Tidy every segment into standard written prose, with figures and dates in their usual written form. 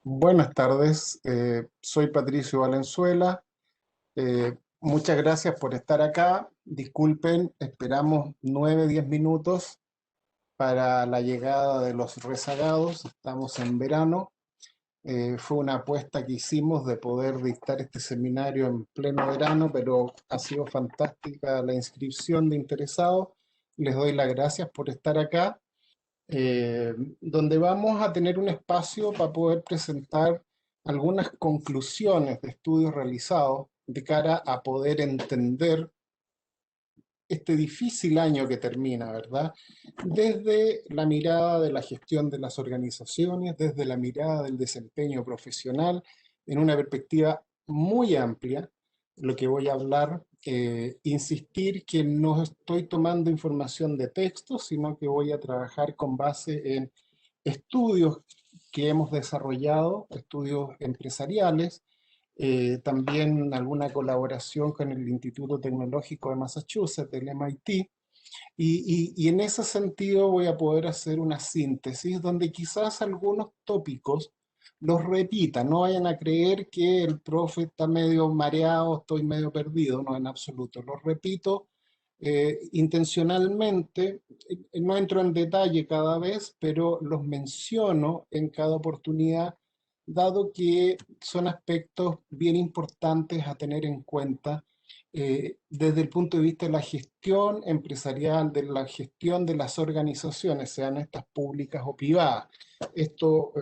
Buenas tardes, soy Patricio Valenzuela. Muchas gracias por estar acá. Disculpen, esperamos 9, 10 minutos para la llegada de los rezagados. Estamos en verano. Fue una apuesta que hicimos de poder dictar este seminario en pleno verano, pero ha sido fantástica la inscripción de interesados. Les doy las gracias por estar acá, donde vamos a tener un espacio para poder presentar algunas conclusiones de estudios realizados de cara a poder entender este difícil año que termina, ¿verdad? Desde la mirada de la gestión de las organizaciones, desde la mirada del desempeño profesional, en una perspectiva muy amplia, lo que voy a hablar, insistir que no estoy tomando información de texto, sino que voy a trabajar con base en estudios que hemos desarrollado, estudios empresariales, también alguna colaboración con el Instituto Tecnológico de Massachusetts, del MIT, y en ese sentido voy a poder hacer una síntesis donde quizás algunos tópicos los repita. No vayan a creer que el profe está medio mareado, estoy medio perdido, no, en absoluto. Los repito intencionalmente, no entro en detalle cada vez, pero los menciono en cada oportunidad, dado que son aspectos bien importantes a tener en cuenta desde el punto de vista de la gestión empresarial, de la gestión de las organizaciones, sean estas públicas o privadas. Esto,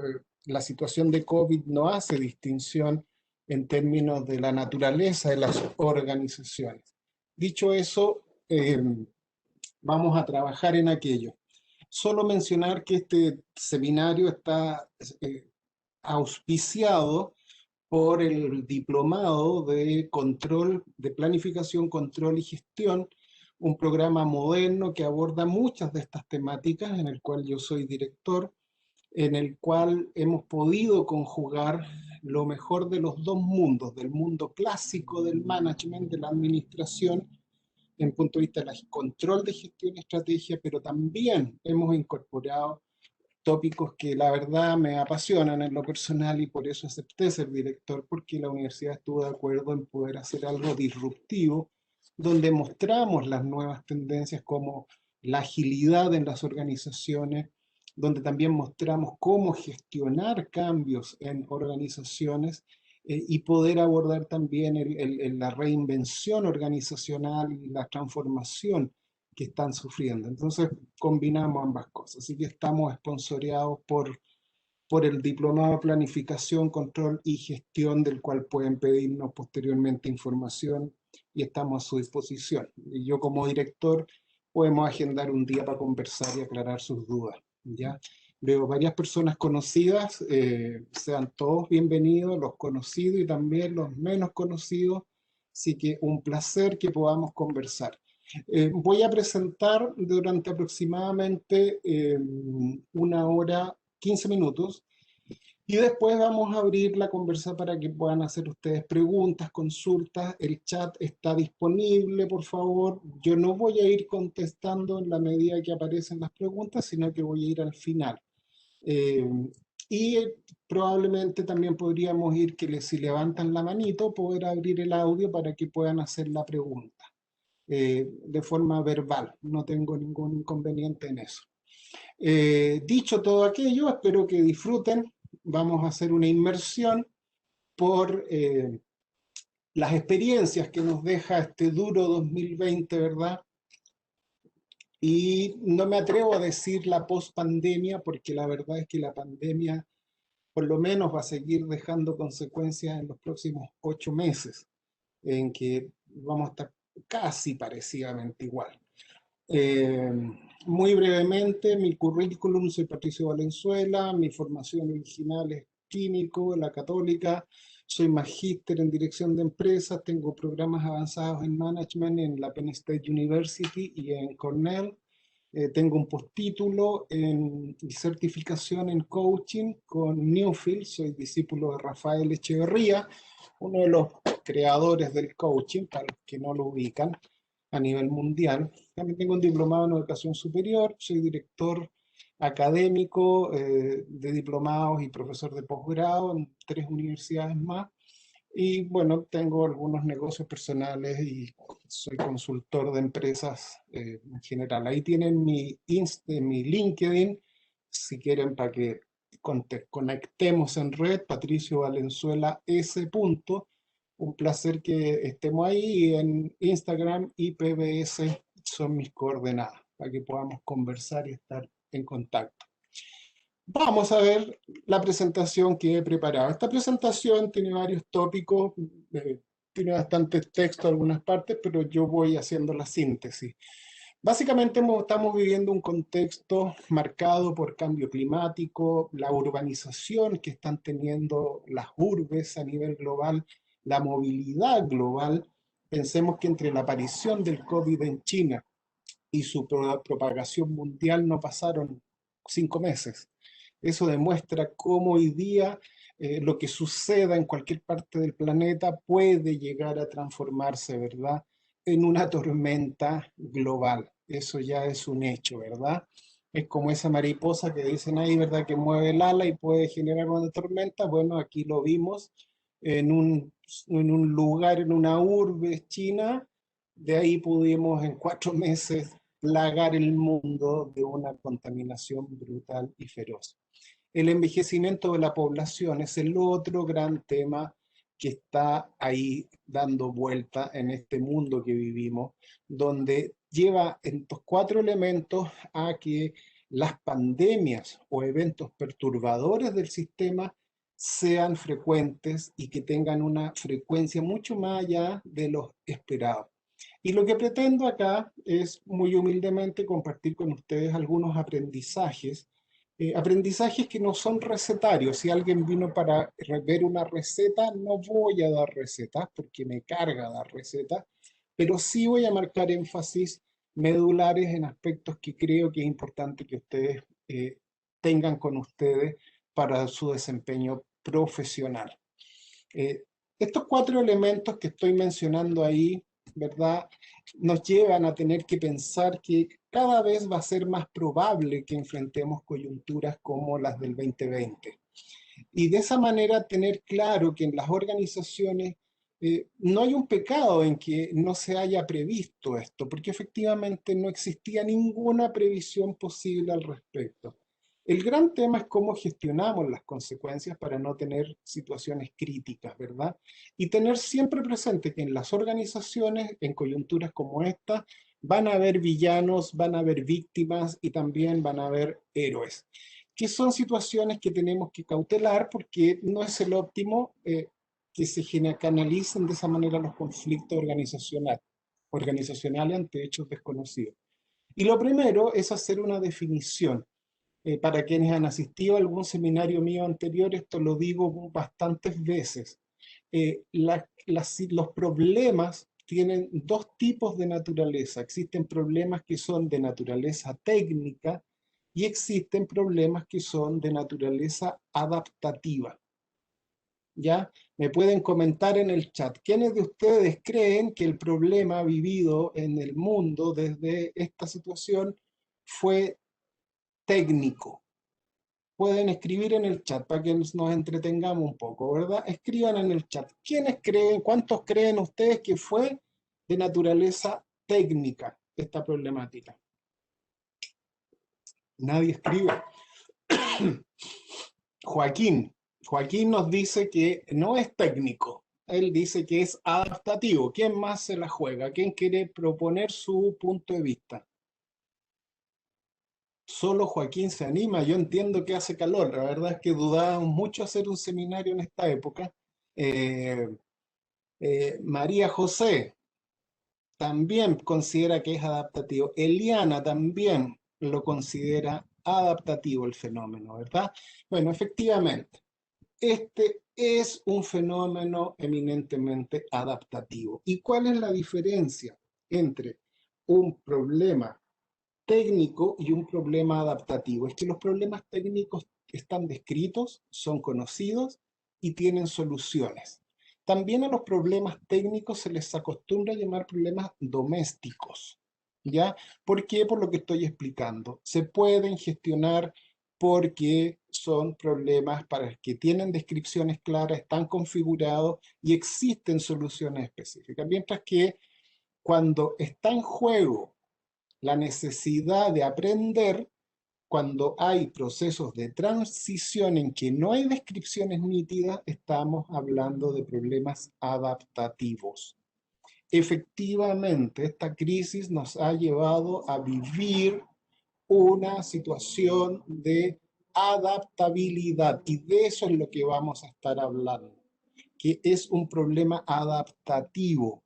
la situación de COVID no hace distinción en términos de la naturaleza de las organizaciones. Dicho eso, vamos a trabajar en aquello. Solo mencionar que este seminario está auspiciado por el Diplomado de Control, de Planificación, Control y Gestión, un programa moderno que aborda muchas de estas temáticas, en el cual yo soy director, en el cual hemos podido conjugar lo mejor de los dos mundos, del mundo clásico del management, de la administración, en el punto de vista del control de gestión y estrategia, pero también hemos incorporado tópicos que la verdad me apasionan en lo personal y por eso acepté ser director, porque la universidad estuvo de acuerdo en poder hacer algo disruptivo, donde mostramos las nuevas tendencias como la agilidad en las organizaciones, donde también mostramos cómo gestionar cambios en organizaciones y poder abordar también la reinvención organizacional y la transformación que están sufriendo. Entonces combinamos ambas cosas. Así que estamos esponsoreados por el Diplomado de Planificación, Control y Gestión, del cual pueden pedirnos posteriormente información y estamos a su disposición. Y yo como director podemos agendar un día para conversar y aclarar sus dudas. ¿Ya? Veo varias personas conocidas, sean todos bienvenidos, los conocidos y también los menos conocidos. Así que un placer que podamos conversar. Voy a presentar durante aproximadamente 1 hora, 15 minutos, y después vamos a abrir la conversa para que puedan hacer ustedes preguntas, consultas. El chat está disponible, por favor. Yo no voy a ir contestando en la medida que aparecen las preguntas, sino que voy a ir al final. Eh, y probablemente también podríamos ir que si levantan la manito, poder abrir el audio para que puedan hacer la pregunta de forma verbal. No tengo ningún inconveniente en eso. Dicho todo aquello, espero que disfruten. Vamos a hacer una inmersión por las experiencias que nos deja este duro 2020, ¿verdad? Y no me atrevo a decir la post-pandemia, porque la verdad es que la pandemia por lo menos va a seguir dejando consecuencias en los próximos 8 meses, en que vamos a estar casi parecidamente igual. Eh, Muy brevemente, mi currículum: soy Patricio Valenzuela, mi formación original es químico en la Católica, soy magíster en dirección de empresas, tengo programas avanzados en management en la Penn State University y en Cornell. Tengo un postítulo y certificación en coaching con Newfield, soy discípulo de Rafael Echeverría, uno de los creadores del coaching, para los que no lo ubican a nivel mundial. También tengo un diplomado en educación superior, soy director académico de diplomados y profesor de posgrado en 3 universidades más. Y bueno, tengo algunos negocios personales y soy consultor de empresas en general. Ahí tienen mi LinkedIn, si quieren, para que conectemos en red, Patricio Valenzuela S. Un placer que estemos ahí. Y en Instagram y PBS son mis coordenadas, para que podamos conversar y estar en contacto. Vamos a ver la presentación que he preparado. Esta presentación tiene varios tópicos, tiene bastante texto en algunas partes, pero yo voy haciendo la síntesis. Básicamente estamos viviendo un contexto marcado por cambio climático, la urbanización que están teniendo las urbes a nivel global, la movilidad global. Pensemos que entre la aparición del COVID en China y su propagación mundial no pasaron 5 meses. Eso demuestra cómo hoy día lo que suceda en cualquier parte del planeta puede llegar a transformarse, ¿verdad?, en una tormenta global. Eso ya es un hecho, ¿verdad? Es como esa mariposa que dicen ahí, ¿verdad?, que mueve el ala y puede generar una tormenta. Bueno, aquí lo vimos en un lugar, en una urbe china. De ahí pudimos en 4 meses plagar el mundo de una contaminación brutal y feroz. El envejecimiento de la población es el otro gran tema que está ahí dando vuelta en este mundo que vivimos, donde lleva estos 4 elementos a que las pandemias o eventos perturbadores del sistema sean frecuentes y que tengan una frecuencia mucho más allá de lo esperado. Y lo que pretendo acá es muy humildemente compartir con ustedes algunos aprendizajes que no son recetarios. Si alguien vino para ver una receta, no voy a dar recetas porque me carga dar recetas, pero sí voy a marcar énfasis medulares en aspectos que creo que es importante que ustedes tengan con ustedes para su desempeño profesional. Eh, Estos 4 elementos que estoy mencionando ahí, ¿verdad?, nos llevan a tener que pensar que cada vez va a ser más probable que enfrentemos coyunturas como las del 2020. Y de esa manera tener claro que en las organizaciones no hay un pecado en que no se haya previsto esto, porque efectivamente no existía ninguna previsión posible al respecto. El gran tema es cómo gestionamos las consecuencias para no tener situaciones críticas, ¿verdad? Y tener siempre presente que en las organizaciones, en coyunturas como esta, van a haber villanos, van a haber víctimas y también van a haber héroes, que son situaciones que tenemos que cautelar porque no es el óptimo que se canalicen de esa manera los conflictos organizacionales ante hechos desconocidos. Y lo primero es hacer una definición. Para quienes han asistido a algún seminario mío anterior, esto lo digo bastantes veces. Los problemas tienen 2 tipos de naturaleza. Existen problemas que son de naturaleza técnica y existen problemas que son de naturaleza adaptativa. ¿Ya? Me pueden comentar en el chat, ¿quiénes de ustedes creen que el problema vivido en el mundo desde esta situación fue técnico? Pueden escribir en el chat para que nos entretengamos un poco, ¿verdad? Escriban en el chat. ¿Quiénes creen, cuántos creen ustedes que fue de naturaleza técnica esta problemática? Nadie escribe. Joaquín. Joaquín nos dice que no es técnico. Él dice que es adaptativo. ¿Quién más se la juega? ¿Quién quiere proponer su punto de vista? Solo Joaquín se anima. Yo entiendo que hace calor. La verdad es que dudábamos mucho hacer un seminario en esta época. Eh, María José también considera que es adaptativo. Eliana también lo considera adaptativo el fenómeno, ¿verdad? Bueno, efectivamente, este es un fenómeno eminentemente adaptativo. ¿Y cuál es la diferencia entre un problema técnico y un problema adaptativo? Es que los problemas técnicos están descritos, son conocidos y tienen soluciones. También a los problemas técnicos se les acostumbra llamar problemas domésticos. ¿Ya? ¿Por qué? Por lo que estoy explicando. Se pueden gestionar porque son problemas para los que tienen descripciones claras, están configurados y existen soluciones específicas. Mientras que cuando está en juego la necesidad de aprender, cuando hay procesos de transición en que no hay descripciones nítidas, estamos hablando de problemas adaptativos. Efectivamente, esta crisis nos ha llevado a vivir una situación de adaptabilidad y de eso es lo que vamos a estar hablando, que es un problema adaptativo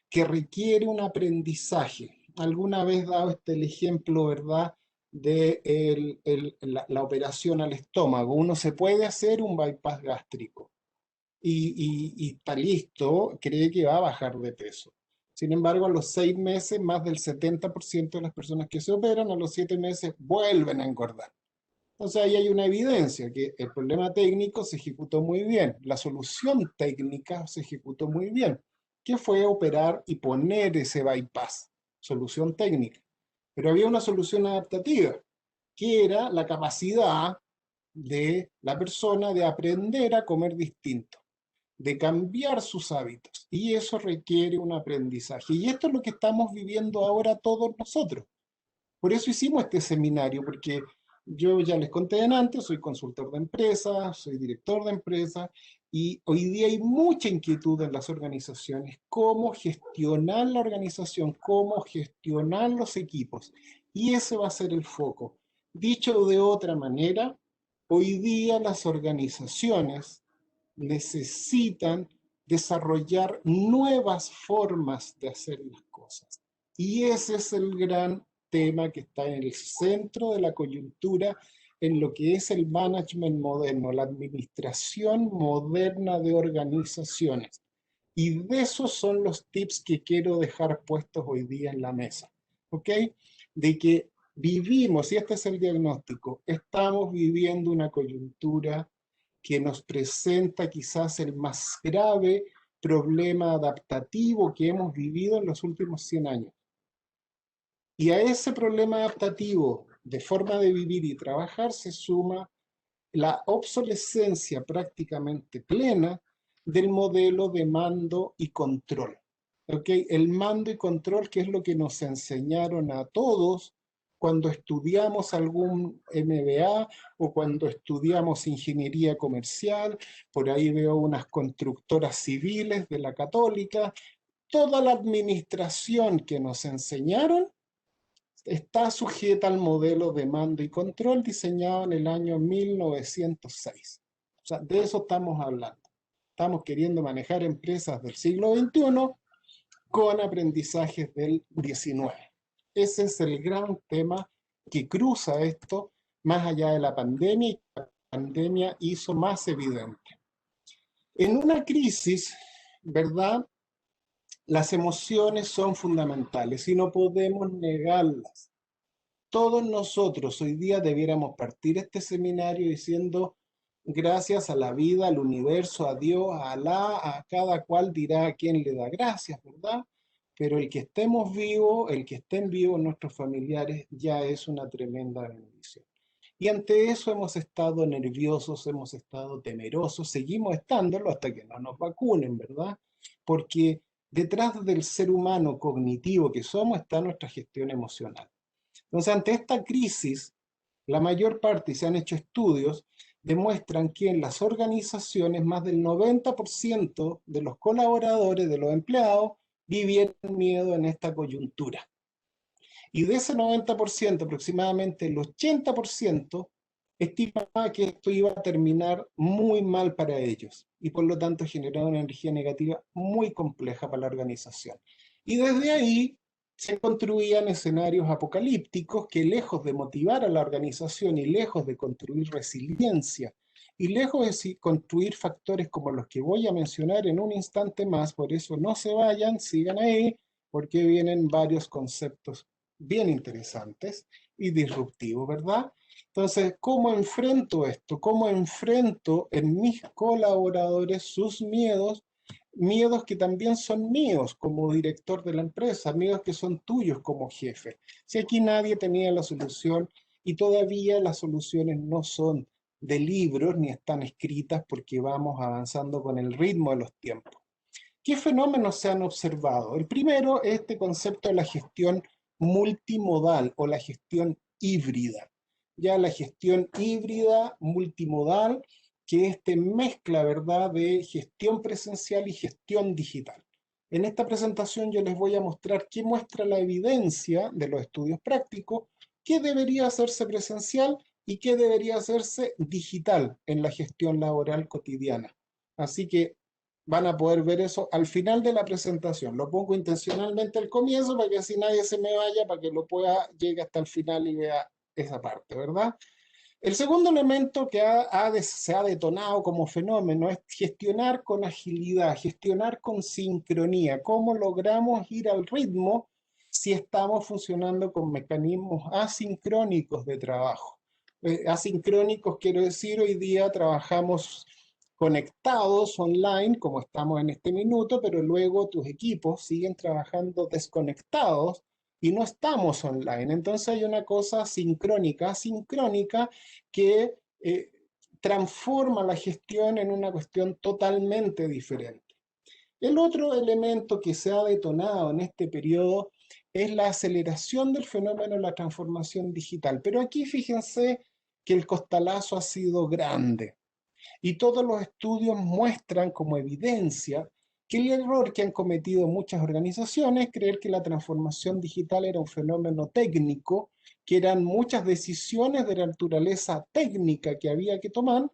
que requiere un aprendizaje. Alguna vez he dado el ejemplo, ¿verdad?, de la operación al estómago. Uno se puede hacer un bypass gástrico y está listo, cree que va a bajar de peso. Sin embargo, a los 6 meses, más del 70% de las personas que se operan, a los 7 meses vuelven a engordar. Entonces ahí hay una evidencia que el problema técnico se ejecutó muy bien, la solución técnica se ejecutó muy bien, que fue operar y poner ese bypass, solución técnica. Pero había una solución adaptativa, que era la capacidad de la persona de aprender a comer distinto, de cambiar sus hábitos. Y eso requiere un aprendizaje. Y esto es lo que estamos viviendo ahora todos nosotros. Por eso hicimos este seminario, porque yo ya les conté antes, soy consultor de empresas, soy director de empresas, y hoy día hay mucha inquietud en las organizaciones, cómo gestionar la organización, cómo gestionar los equipos. Y ese va a ser el foco. Dicho de otra manera, hoy día las organizaciones necesitan desarrollar nuevas formas de hacer las cosas. Y ese es el gran tema que está en el centro de la coyuntura en lo que es el management moderno, la administración moderna de organizaciones. Y de esos son los tips que quiero dejar puestos hoy día en la mesa. ¿Ok? De que vivimos, y este es el diagnóstico, estamos viviendo una coyuntura que nos presenta quizás el más grave problema adaptativo que hemos vivido en los últimos 100 años. Y a ese problema adaptativo de forma de vivir y trabajar se suma la obsolescencia prácticamente plena del modelo de mando y control. ¿Okay? El mando y control, que es lo que nos enseñaron a todos cuando estudiamos algún MBA o cuando estudiamos ingeniería comercial. Por ahí veo unas constructoras civiles de la Católica. Toda la administración que nos enseñaron está sujeta al modelo de mando y control diseñado en el año 1906. O sea, de eso estamos hablando. Estamos queriendo manejar empresas del siglo XXI con aprendizajes del XIX. Ese es el gran tema que cruza esto más allá de la pandemia, y la pandemia hizo más evidente. En una crisis, ¿verdad?, las emociones son fundamentales y no podemos negarlas. Todos nosotros hoy día debiéramos partir este seminario diciendo gracias a la vida, al universo, a Dios, a Alá, a cada cual dirá a quién le da gracias, ¿verdad? Pero el que estemos vivos, el que estén vivos nuestros familiares, ya es una tremenda bendición. Y ante eso hemos estado nerviosos, hemos estado temerosos, seguimos estándolo hasta que no nos vacunen, ¿verdad? Porque detrás del ser humano cognitivo que somos está nuestra gestión emocional. Entonces, ante esta crisis, la mayor parte, y se han hecho estudios, demuestran que en las organizaciones más del 90% de los colaboradores, de los empleados, vivieron miedo en esta coyuntura. Y de ese 90%, aproximadamente el 80% estimaba que esto iba a terminar muy mal para ellos y por lo tanto generaba una energía negativa muy compleja para la organización. Y desde ahí se construían escenarios apocalípticos que, lejos de motivar a la organización y lejos de construir resiliencia y lejos de construir factores como los que voy a mencionar en un instante más, por eso no se vayan, sigan ahí, porque vienen varios conceptos bien interesantes y disruptivos, ¿verdad? Entonces, ¿cómo enfrento esto? ¿Cómo enfrento en mis colaboradores sus miedos? miedos que también son míos como director de la empresa, miedos que son tuyos como jefe. Si aquí nadie tenía la solución y todavía las soluciones no son de libros ni están escritas porque vamos avanzando con el ritmo de los tiempos. ¿Qué fenómenos se han observado? El primero es este concepto de la gestión multimodal o la gestión híbrida. Ya la gestión híbrida, multimodal, que mezcla, ¿verdad?, de gestión presencial y gestión digital. En esta presentación yo les voy a mostrar qué muestra la evidencia de los estudios prácticos, qué debería hacerse presencial y qué debería hacerse digital en la gestión laboral cotidiana. Así que van a poder ver eso al final de la presentación. Lo pongo intencionalmente al comienzo para que así nadie se me vaya, para que lo pueda, llegue hasta el final y vea esa parte, ¿verdad? El segundo elemento que se ha detonado como fenómeno es gestionar con agilidad, gestionar con sincronía. ¿Cómo logramos ir al ritmo si estamos funcionando con mecanismos asincrónicos de trabajo? Asincrónicos quiero decir, hoy día trabajamos conectados online, como estamos en este minuto, pero luego tus equipos siguen trabajando desconectados y no estamos online. Entonces hay una cosa sincrónica, asincrónica, que transforma la gestión en una cuestión totalmente diferente. El otro elemento que se ha detonado en este periodo es la aceleración del fenómeno de la transformación digital. Pero aquí fíjense que el costalazo ha sido grande. Y todos los estudios muestran como evidencia que el error que han cometido muchas organizaciones es creer que la transformación digital era un fenómeno técnico, que eran muchas decisiones de naturaleza técnica que había que tomar,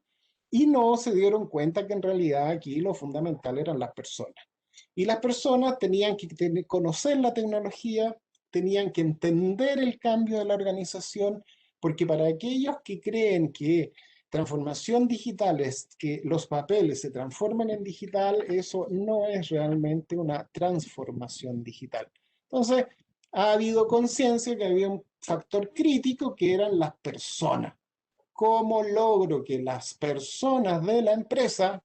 y no se dieron cuenta que en realidad aquí lo fundamental eran las personas. Y las personas tenían que conocer la tecnología, tenían que entender el cambio de la organización, porque para aquellos que creen que transformación digital es que los papeles se transformen en digital, eso no es realmente una transformación digital. Entonces, ha habido conciencia que había un factor crítico que eran las personas. ¿Cómo logro que las personas de la empresa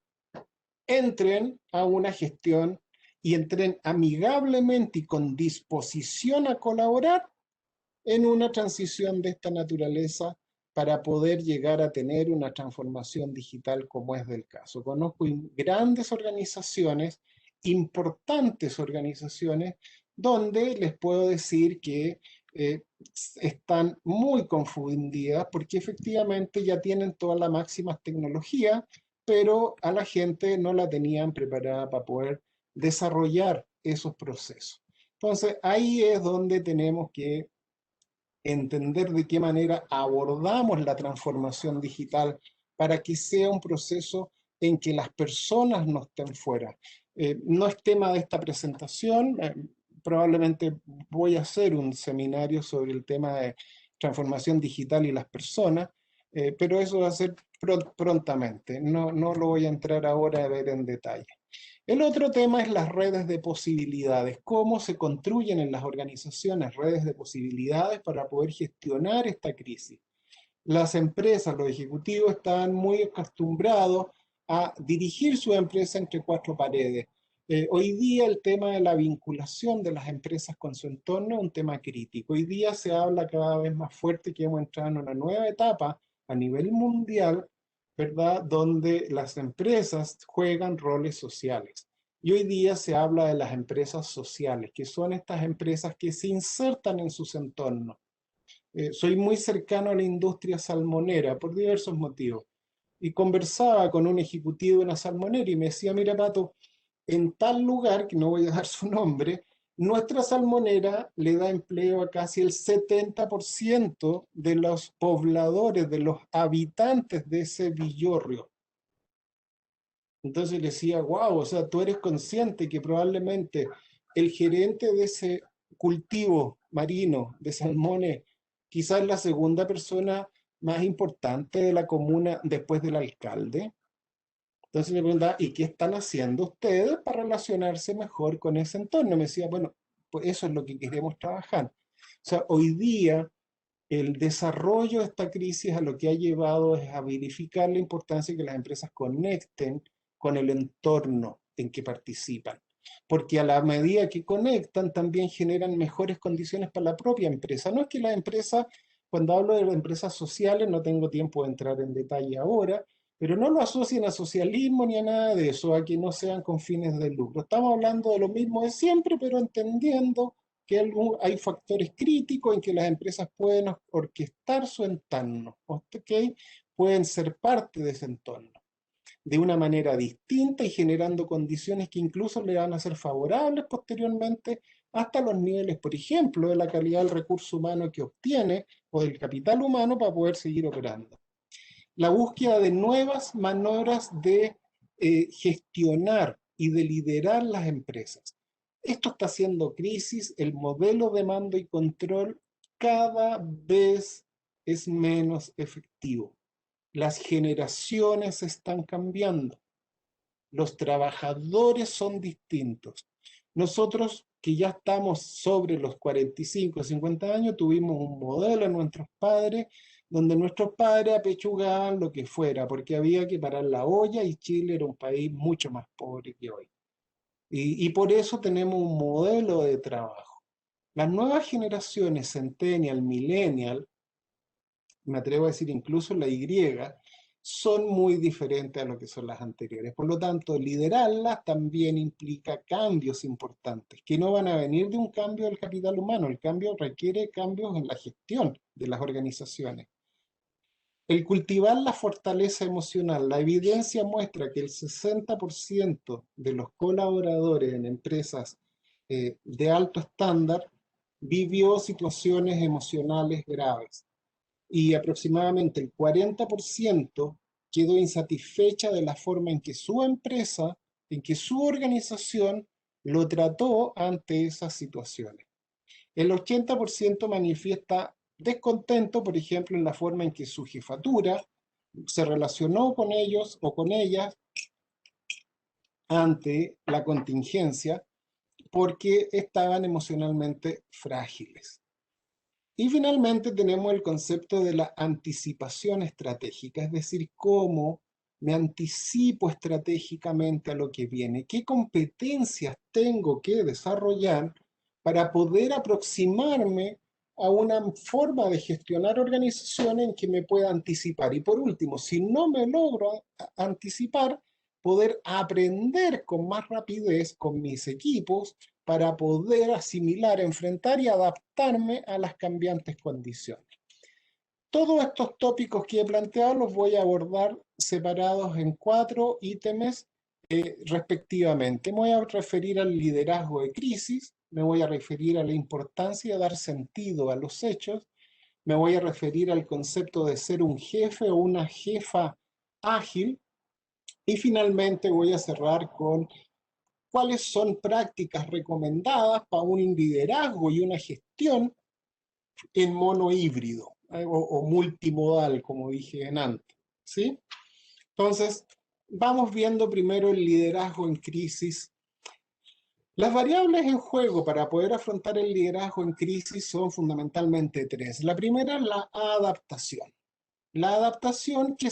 entren a una gestión y entren amigablemente y con disposición a colaborar en una transición de esta naturaleza para poder llegar a tener una transformación digital como es del caso? Conozco grandes organizaciones, importantes organizaciones, donde les puedo decir que están muy confundidas porque efectivamente ya tienen toda la máxima tecnología, pero a la gente no la tenían preparada para poder desarrollar esos procesos. Entonces ahí es donde tenemos que entender de qué manera abordamos la transformación digital para que sea un proceso en que las personas no estén fuera. No es tema de esta presentación, probablemente voy a hacer un seminario sobre el tema de transformación digital y las personas, pero eso va a ser prontamente, no lo voy a entrar ahora a ver en detalle. El otro tema es las redes de posibilidades, cómo se construyen en las organizaciones redes de posibilidades para poder gestionar esta crisis. Las empresas, los ejecutivos estaban muy acostumbrados a dirigir su empresa entre cuatro paredes. Hoy día el tema de la vinculación de las empresas con su entorno es un tema crítico. Hoy día se habla cada vez más fuerte que hemos entrado en una nueva etapa a nivel mundial, ¿verdad?, donde las empresas juegan roles sociales. Y hoy día se habla de las empresas sociales, que son estas empresas que se insertan en sus entornos. Soy muy cercano a la industria salmonera por diversos motivos. Y conversaba con un ejecutivo de una salmonera y me decía, mira, Pato, en tal lugar, que no voy a dar su nombre, nuestra salmonera le da empleo a casi el 70% de los pobladores, de los habitantes de ese villorrio. Entonces le decía, wow, o sea, tú eres consciente que probablemente el gerente de ese cultivo marino de salmones, quizás la segunda persona más importante de la comuna después del alcalde. Entonces le preguntaba, ¿y qué están haciendo ustedes para relacionarse mejor con ese entorno? Me decía, bueno, pues eso es lo que queremos trabajar. O sea, hoy día el desarrollo de esta crisis a lo que ha llevado es a verificar la importancia de que las empresas conecten con el entorno. en que participan, porque a la medida que conectan también generan mejores condiciones para la propia empresa. No es que la empresa, cuando hablo de empresas sociales, no tengo tiempo de entrar en detalle ahora, pero no lo asocien a socialismo ni a nada de eso, a que no sean con fines de lucro. Estamos hablando de lo mismo de siempre, pero entendiendo que hay factores críticos en que las empresas pueden orquestar su entorno, ¿ok? Pueden ser parte de ese entorno de una manera distinta y generando condiciones que incluso le van a ser favorables posteriormente hasta los niveles, por ejemplo, de la calidad del recurso humano que obtiene o del capital humano para poder seguir operando. La búsqueda de nuevas maneras de gestionar y de liderar las empresas. Esto está haciendo crisis, el modelo de mando y control cada vez es menos efectivo. Las generaciones están cambiando. Los trabajadores son distintos. Nosotros que ya estamos sobre los 45, 50 años, tuvimos un modelo en nuestros padres, donde nuestros padres apechugaban lo que fuera, porque había que parar la olla y Chile era un país mucho más pobre que hoy. Y por eso tenemos un modelo de trabajo. Las nuevas generaciones, Centennial, Millennial, me atrevo a decir incluso la Y, son muy diferentes a lo que son las anteriores. Por lo tanto, liderarlas también implica cambios importantes, que no van a venir de un cambio del capital humano. El cambio requiere cambios en la gestión de las organizaciones. El cultivar la fortaleza emocional. La evidencia muestra que el 60% de los colaboradores en empresas de alto estándar vivió situaciones emocionales graves y aproximadamente el 40% quedó insatisfecha de la forma en que su empresa, en que su organización lo trató ante esas situaciones. El 80% manifiesta descontento, por ejemplo, en la forma en que su jefatura se relacionó con ellos o con ellas ante la contingencia porque estaban emocionalmente frágiles. Y finalmente tenemos el concepto de la anticipación estratégica, es decir, cómo me anticipo estratégicamente a lo que viene, qué competencias tengo que desarrollar para poder aproximarme a una forma de gestionar organizaciones en que me pueda anticipar. Y por último, si no me logro anticipar, poder aprender con más rapidez con mis equipos para poder asimilar, enfrentar y adaptarme a las cambiantes condiciones. Todos estos tópicos que he planteado los voy a abordar separados en 4 ítems respectivamente. Me voy a referir al liderazgo de crisis, me voy a referir a la importancia de dar sentido a los hechos, me voy a referir al concepto de ser un jefe o una jefa ágil y finalmente voy a cerrar con cuáles son prácticas recomendadas para un liderazgo y una gestión en mono híbrido o multimodal, como dije en antes, ¿sí? Entonces, vamos viendo primero el liderazgo en crisis. Las variables en juego para poder afrontar el liderazgo en crisis son fundamentalmente 3. La primera es la adaptación. La adaptación que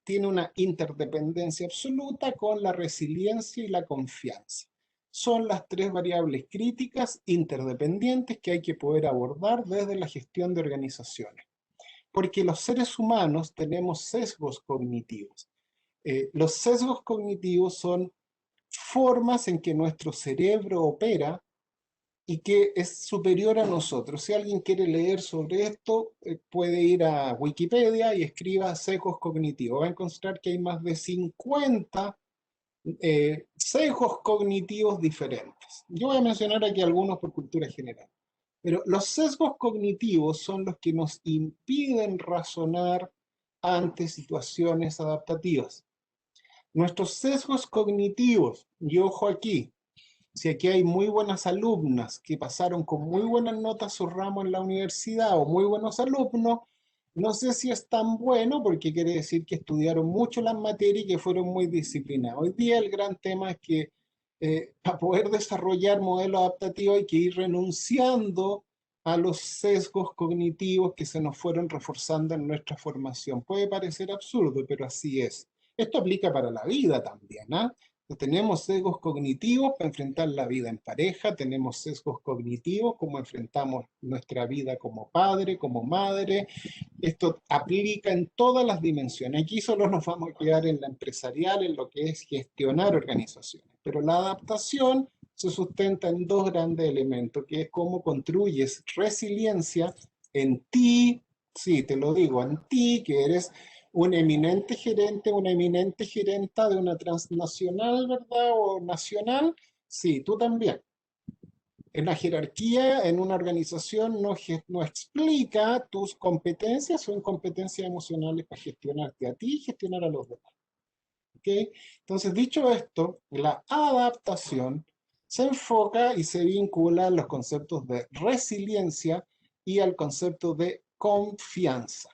tiene una interdependencia absoluta con la resiliencia y la confianza. Son las 3 variables críticas interdependientes que hay que poder abordar desde la gestión de organizaciones. Porque los seres humanos tenemos sesgos cognitivos. Los sesgos cognitivos son formas en que nuestro cerebro opera y que es superior a nosotros. Si alguien quiere leer sobre esto, puede ir a Wikipedia y escriba sesgos cognitivos. Va a encontrar que hay más de 50 sesgos cognitivos diferentes. Yo voy a mencionar aquí algunos por cultura general. Pero los sesgos cognitivos son los que nos impiden razonar ante situaciones adaptativas. Nuestros sesgos cognitivos, y ojo aquí, si aquí hay muy buenas alumnas que pasaron con muy buenas notas su ramo en la universidad o muy buenos alumnos, no sé si es tan bueno porque quiere decir que estudiaron mucho las materias y que fueron muy disciplinados. Hoy día el gran tema es que para poder desarrollar modelos adaptativos hay que ir renunciando a los sesgos cognitivos que se nos fueron reforzando en nuestra formación. Puede parecer absurdo, pero así es. Esto aplica para la vida también, ¿ah? Tenemos sesgos cognitivos para enfrentar la vida en pareja, tenemos sesgos cognitivos como enfrentamos nuestra vida como padre, como madre. Esto aplica en todas las dimensiones. Aquí solo nos vamos a quedar en la empresarial, en lo que es gestionar organizaciones. Pero la adaptación se sustenta en dos grandes elementos, que es cómo construyes resiliencia en ti, sí, te lo digo, en ti, que eres un eminente gerente, una eminente gerenta de una transnacional, ¿verdad? O nacional, sí, tú también. En la jerarquía, en una organización, no explica tus competencias o incompetencias emocionales para gestionarte a ti y gestionar a los demás. ¿Okay? Entonces, dicho esto, la adaptación se enfoca y se vincula a los conceptos de resiliencia y al concepto de confianza.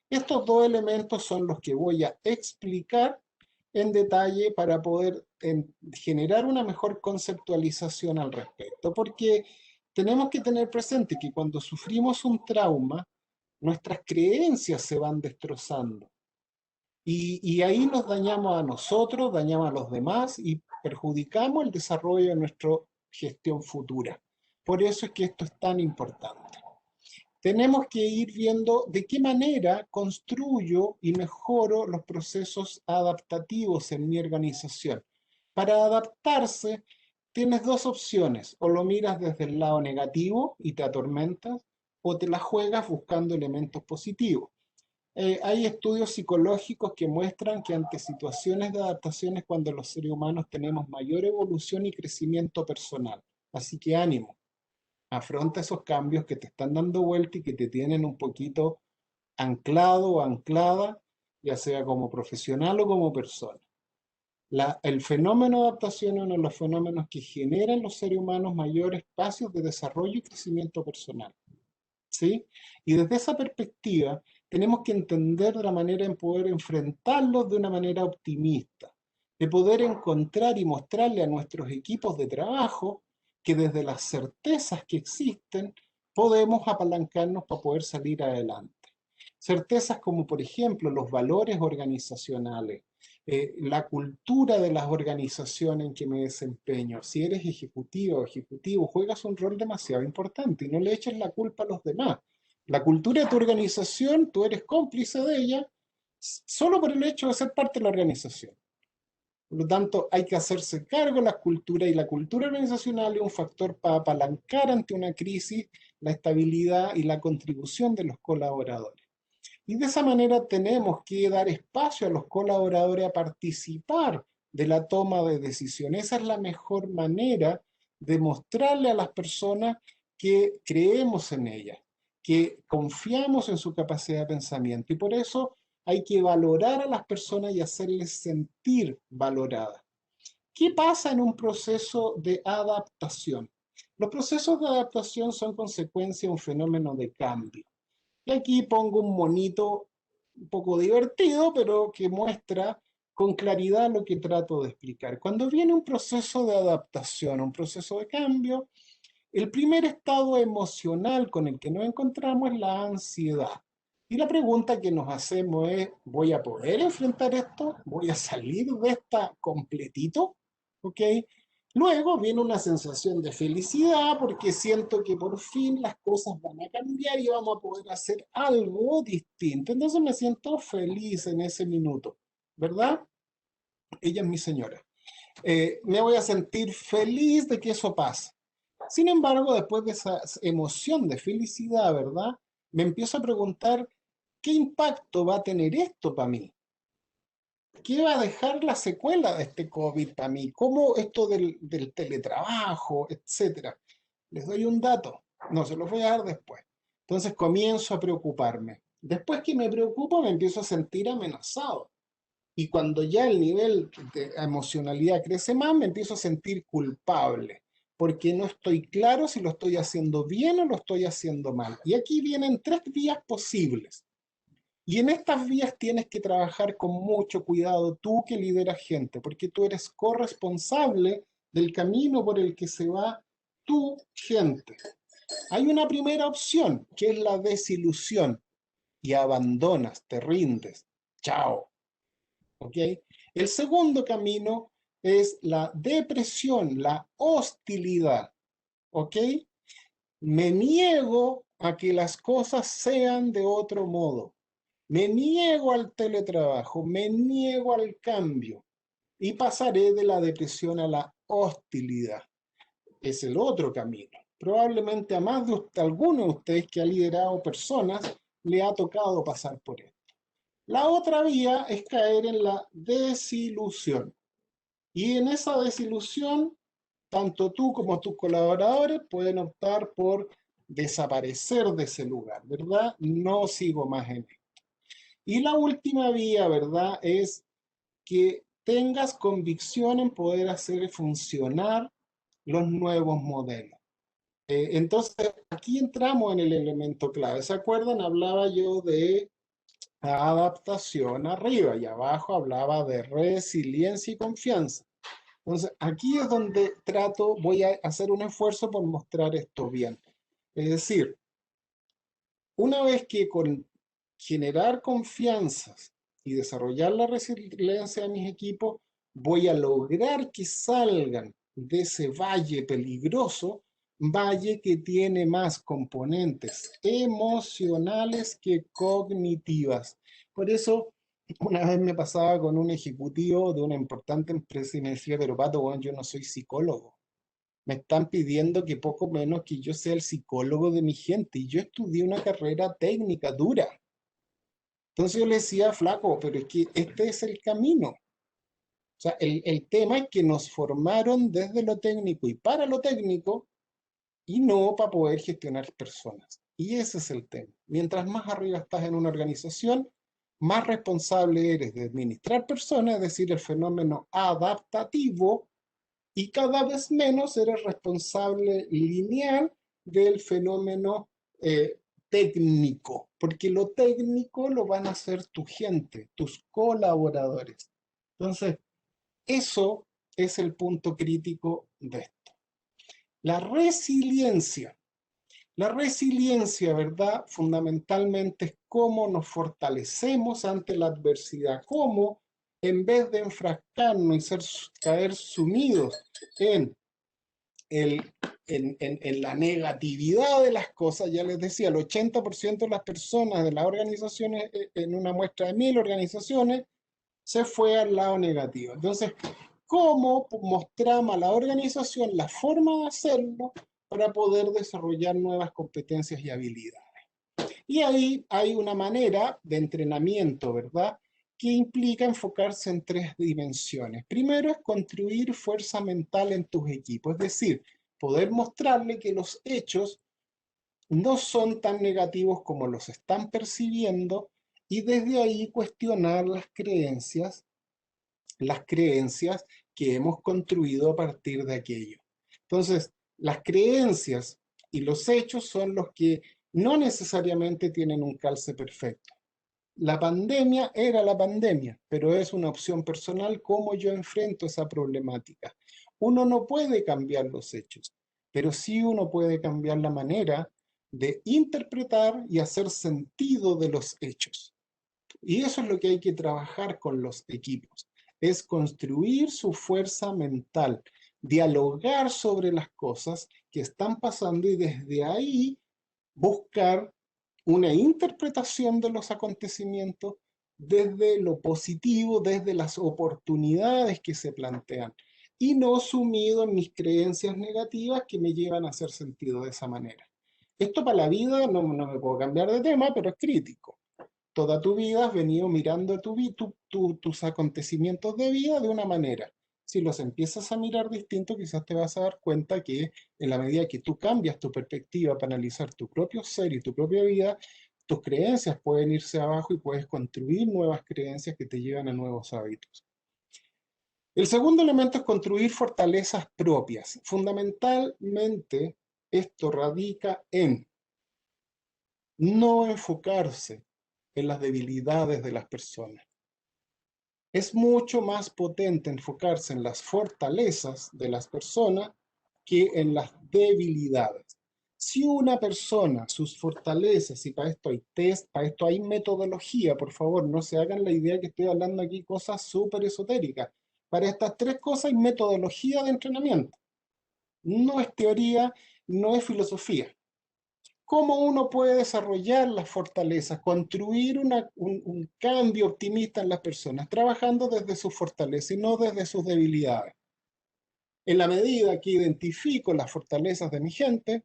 Estos dos elementos son los que voy a explicar en detalle para poder generar una mejor conceptualización al respecto, porque tenemos que tener presente que cuando sufrimos un trauma, nuestras creencias se van destrozando. Y ahí nos dañamos a nosotros, dañamos a los demás y perjudicamos el desarrollo de nuestra gestión futura. Por eso es que esto es tan importante. Tenemos que ir viendo de qué manera construyo y mejoro los procesos adaptativos en mi organización. Para adaptarse, tienes dos opciones: o lo miras desde el lado negativo y te atormentas, o te la juegas buscando elementos positivos. Hay estudios psicológicos que muestran que ante situaciones de adaptación es cuando los seres humanos tenemos mayor evolución y crecimiento personal. Así que ánimo, afronta esos cambios que te están dando vuelta y que te tienen un poquito anclado o anclada, ya sea como profesional o como persona. El fenómeno de adaptación es uno de los fenómenos que generan en los seres humanos mayores espacios de desarrollo y crecimiento personal. ¿Sí? Y desde esa perspectiva tenemos que entender la manera en poder enfrentarlos de una manera optimista, de poder encontrar y mostrarle a nuestros equipos de trabajo que desde las certezas que existen podemos apalancarnos para poder salir adelante. Certezas como, por ejemplo, los valores organizacionales, la cultura de las organizaciones en que me desempeño. Si eres ejecutivo o ejecutivo, juegas un rol demasiado importante y no le eches la culpa a los demás. La cultura de tu organización, tú eres cómplice de ella solo por el hecho de ser parte de la organización. Por lo tanto, hay que hacerse cargo de la cultura, y la cultura organizacional es un factor para apalancar ante una crisis la estabilidad y la contribución de los colaboradores. Y de esa manera tenemos que dar espacio a los colaboradores a participar de la toma de decisiones. Esa es la mejor manera de mostrarle a las personas que creemos en ellas, que confiamos en su capacidad de pensamiento. Y por eso hay que valorar a las personas y hacerles sentir valoradas. ¿Qué pasa en un proceso de adaptación? Los procesos de adaptación son consecuencia de un fenómeno de cambio. Y aquí pongo un monito un poco divertido, pero que muestra con claridad lo que trato de explicar. Cuando viene un proceso de adaptación, un proceso de cambio, el primer estado emocional con el que nos encontramos es la ansiedad. Y la pregunta que nos hacemos es, ¿voy a poder enfrentar esto? ¿Voy a salir de esta completito? ¿Ok? Luego viene una sensación de felicidad porque siento que por fin las cosas van a cambiar y vamos a poder hacer algo distinto. Entonces me siento feliz en ese minuto, ¿verdad? Ella es mi señora. Me voy a sentir feliz de que eso pase. Sin embargo, después de esa emoción de felicidad, ¿verdad? Me empiezo a preguntar, ¿qué impacto va a tener esto para mí? ¿Qué va a dejar la secuela de este COVID para mí? ¿Cómo esto del teletrabajo, etcétera? Les doy un dato, no se los voy a dar después. Entonces comienzo a preocuparme. Después que me preocupo, me empiezo a sentir amenazado. Y cuando ya el nivel de emocionalidad crece más, me empiezo a sentir culpable, porque no estoy claro si lo estoy haciendo bien o lo estoy haciendo mal. Y aquí vienen tres vías posibles. Y en estas vías tienes que trabajar con mucho cuidado, tú que lideras gente, porque tú eres corresponsable del camino por el que se va tu gente. Hay una primera opción, que es la desilusión, y abandonas, te rindes. Chao. ¿Ok? El segundo camino es la depresión, la hostilidad, ¿ok? Me niego a que las cosas sean de otro modo. Me niego al teletrabajo, me niego al cambio y pasaré de la depresión a la hostilidad. Es el otro camino. Probablemente a más de alguno de ustedes que ha liderado personas le ha tocado pasar por esto. La otra vía es caer en la desilusión. Y en esa desilusión, tanto tú como tus colaboradores pueden optar por desaparecer de ese lugar, ¿verdad? No sigo más en esto. Y la última vía, ¿verdad? Es que tengas convicción en poder hacer funcionar los nuevos modelos. Entonces, aquí entramos en el elemento clave. ¿Se acuerdan? Hablaba yo de adaptación arriba y abajo hablaba de resiliencia y confianza. Entonces, aquí es donde voy a hacer un esfuerzo por mostrar esto bien. Es decir, una vez que con generar confianzas y desarrollar la resiliencia de mis equipos, voy a lograr que salgan de ese valle peligroso, valle que tiene más componentes emocionales que cognitivas. Por eso, una vez me pasaba con un ejecutivo de una importante empresa y me decía, pero Pato, bueno, yo no soy psicólogo. Me están pidiendo que poco menos que yo sea el psicólogo de mi gente. Y yo estudié una carrera técnica dura. Entonces yo le decía, flaco, pero es que este es el camino. O sea, el tema es que nos formaron desde lo técnico y para lo técnico y no para poder gestionar personas. Y ese es el tema. Mientras más arriba estás en una organización, más responsable eres de administrar personas, es decir, el fenómeno adaptativo, y cada vez menos eres responsable lineal del fenómeno técnico, porque lo técnico lo van a hacer tu gente, tus colaboradores. Entonces, eso es el punto crítico de esto. La resiliencia. La resiliencia, ¿verdad? Fundamentalmente es cómo nos fortalecemos ante la adversidad, cómo en vez de enfrascarnos y caer sumidos en el, en la negatividad de las cosas, ya les decía, el 80% de las personas de las organizaciones, en una muestra de 1000 organizaciones, se fue al lado negativo. Entonces, ¿cómo mostramos a la organización la forma de hacerlo para poder desarrollar nuevas competencias y habilidades? Y ahí hay una manera de entrenamiento, ¿verdad? Que implica enfocarse en 3 dimensiones. Primero es construir fuerza mental en tus equipos, es decir, poder mostrarle que los hechos no son tan negativos como los están percibiendo y desde ahí cuestionar las creencias que hemos construido a partir de aquello. Entonces, las creencias y los hechos son los que no necesariamente tienen un calce perfecto. La pandemia era la pandemia, pero es una opción personal cómo yo enfrento esa problemática. Uno no puede cambiar los hechos, pero sí uno puede cambiar la manera de interpretar y hacer sentido de los hechos. Y eso es lo que hay que trabajar con los equipos, es construir su fuerza mental, dialogar sobre las cosas que están pasando y desde ahí buscar una interpretación de los acontecimientos desde lo positivo, desde las oportunidades que se plantean, y no sumido en mis creencias negativas que me llevan a hacer sentido de esa manera. Esto para la vida, no me puedo cambiar de tema, pero es crítico. Toda tu vida has venido mirando tus acontecimientos de vida de una manera. Si los empiezas a mirar distinto, quizás te vas a dar cuenta que en la medida que tú cambias tu perspectiva para analizar tu propio ser y tu propia vida, tus creencias pueden irse abajo y puedes construir nuevas creencias que te llevan a nuevos hábitos. El segundo elemento es construir fortalezas propias. Fundamentalmente, esto radica en no enfocarse en las debilidades de las personas. Es mucho más potente enfocarse en las fortalezas de las personas que en las debilidades. Si una persona, sus fortalezas, y para esto hay test, para esto hay metodología, por favor, no se hagan la idea que estoy hablando aquí cosas súper esotéricas. Para estas tres cosas hay metodología de entrenamiento. No es teoría, no es filosofía. ¿Cómo uno puede desarrollar las fortalezas, construir un cambio optimista en las personas, trabajando desde sus fortalezas y no desde sus debilidades? En la medida que identifico las fortalezas de mi gente,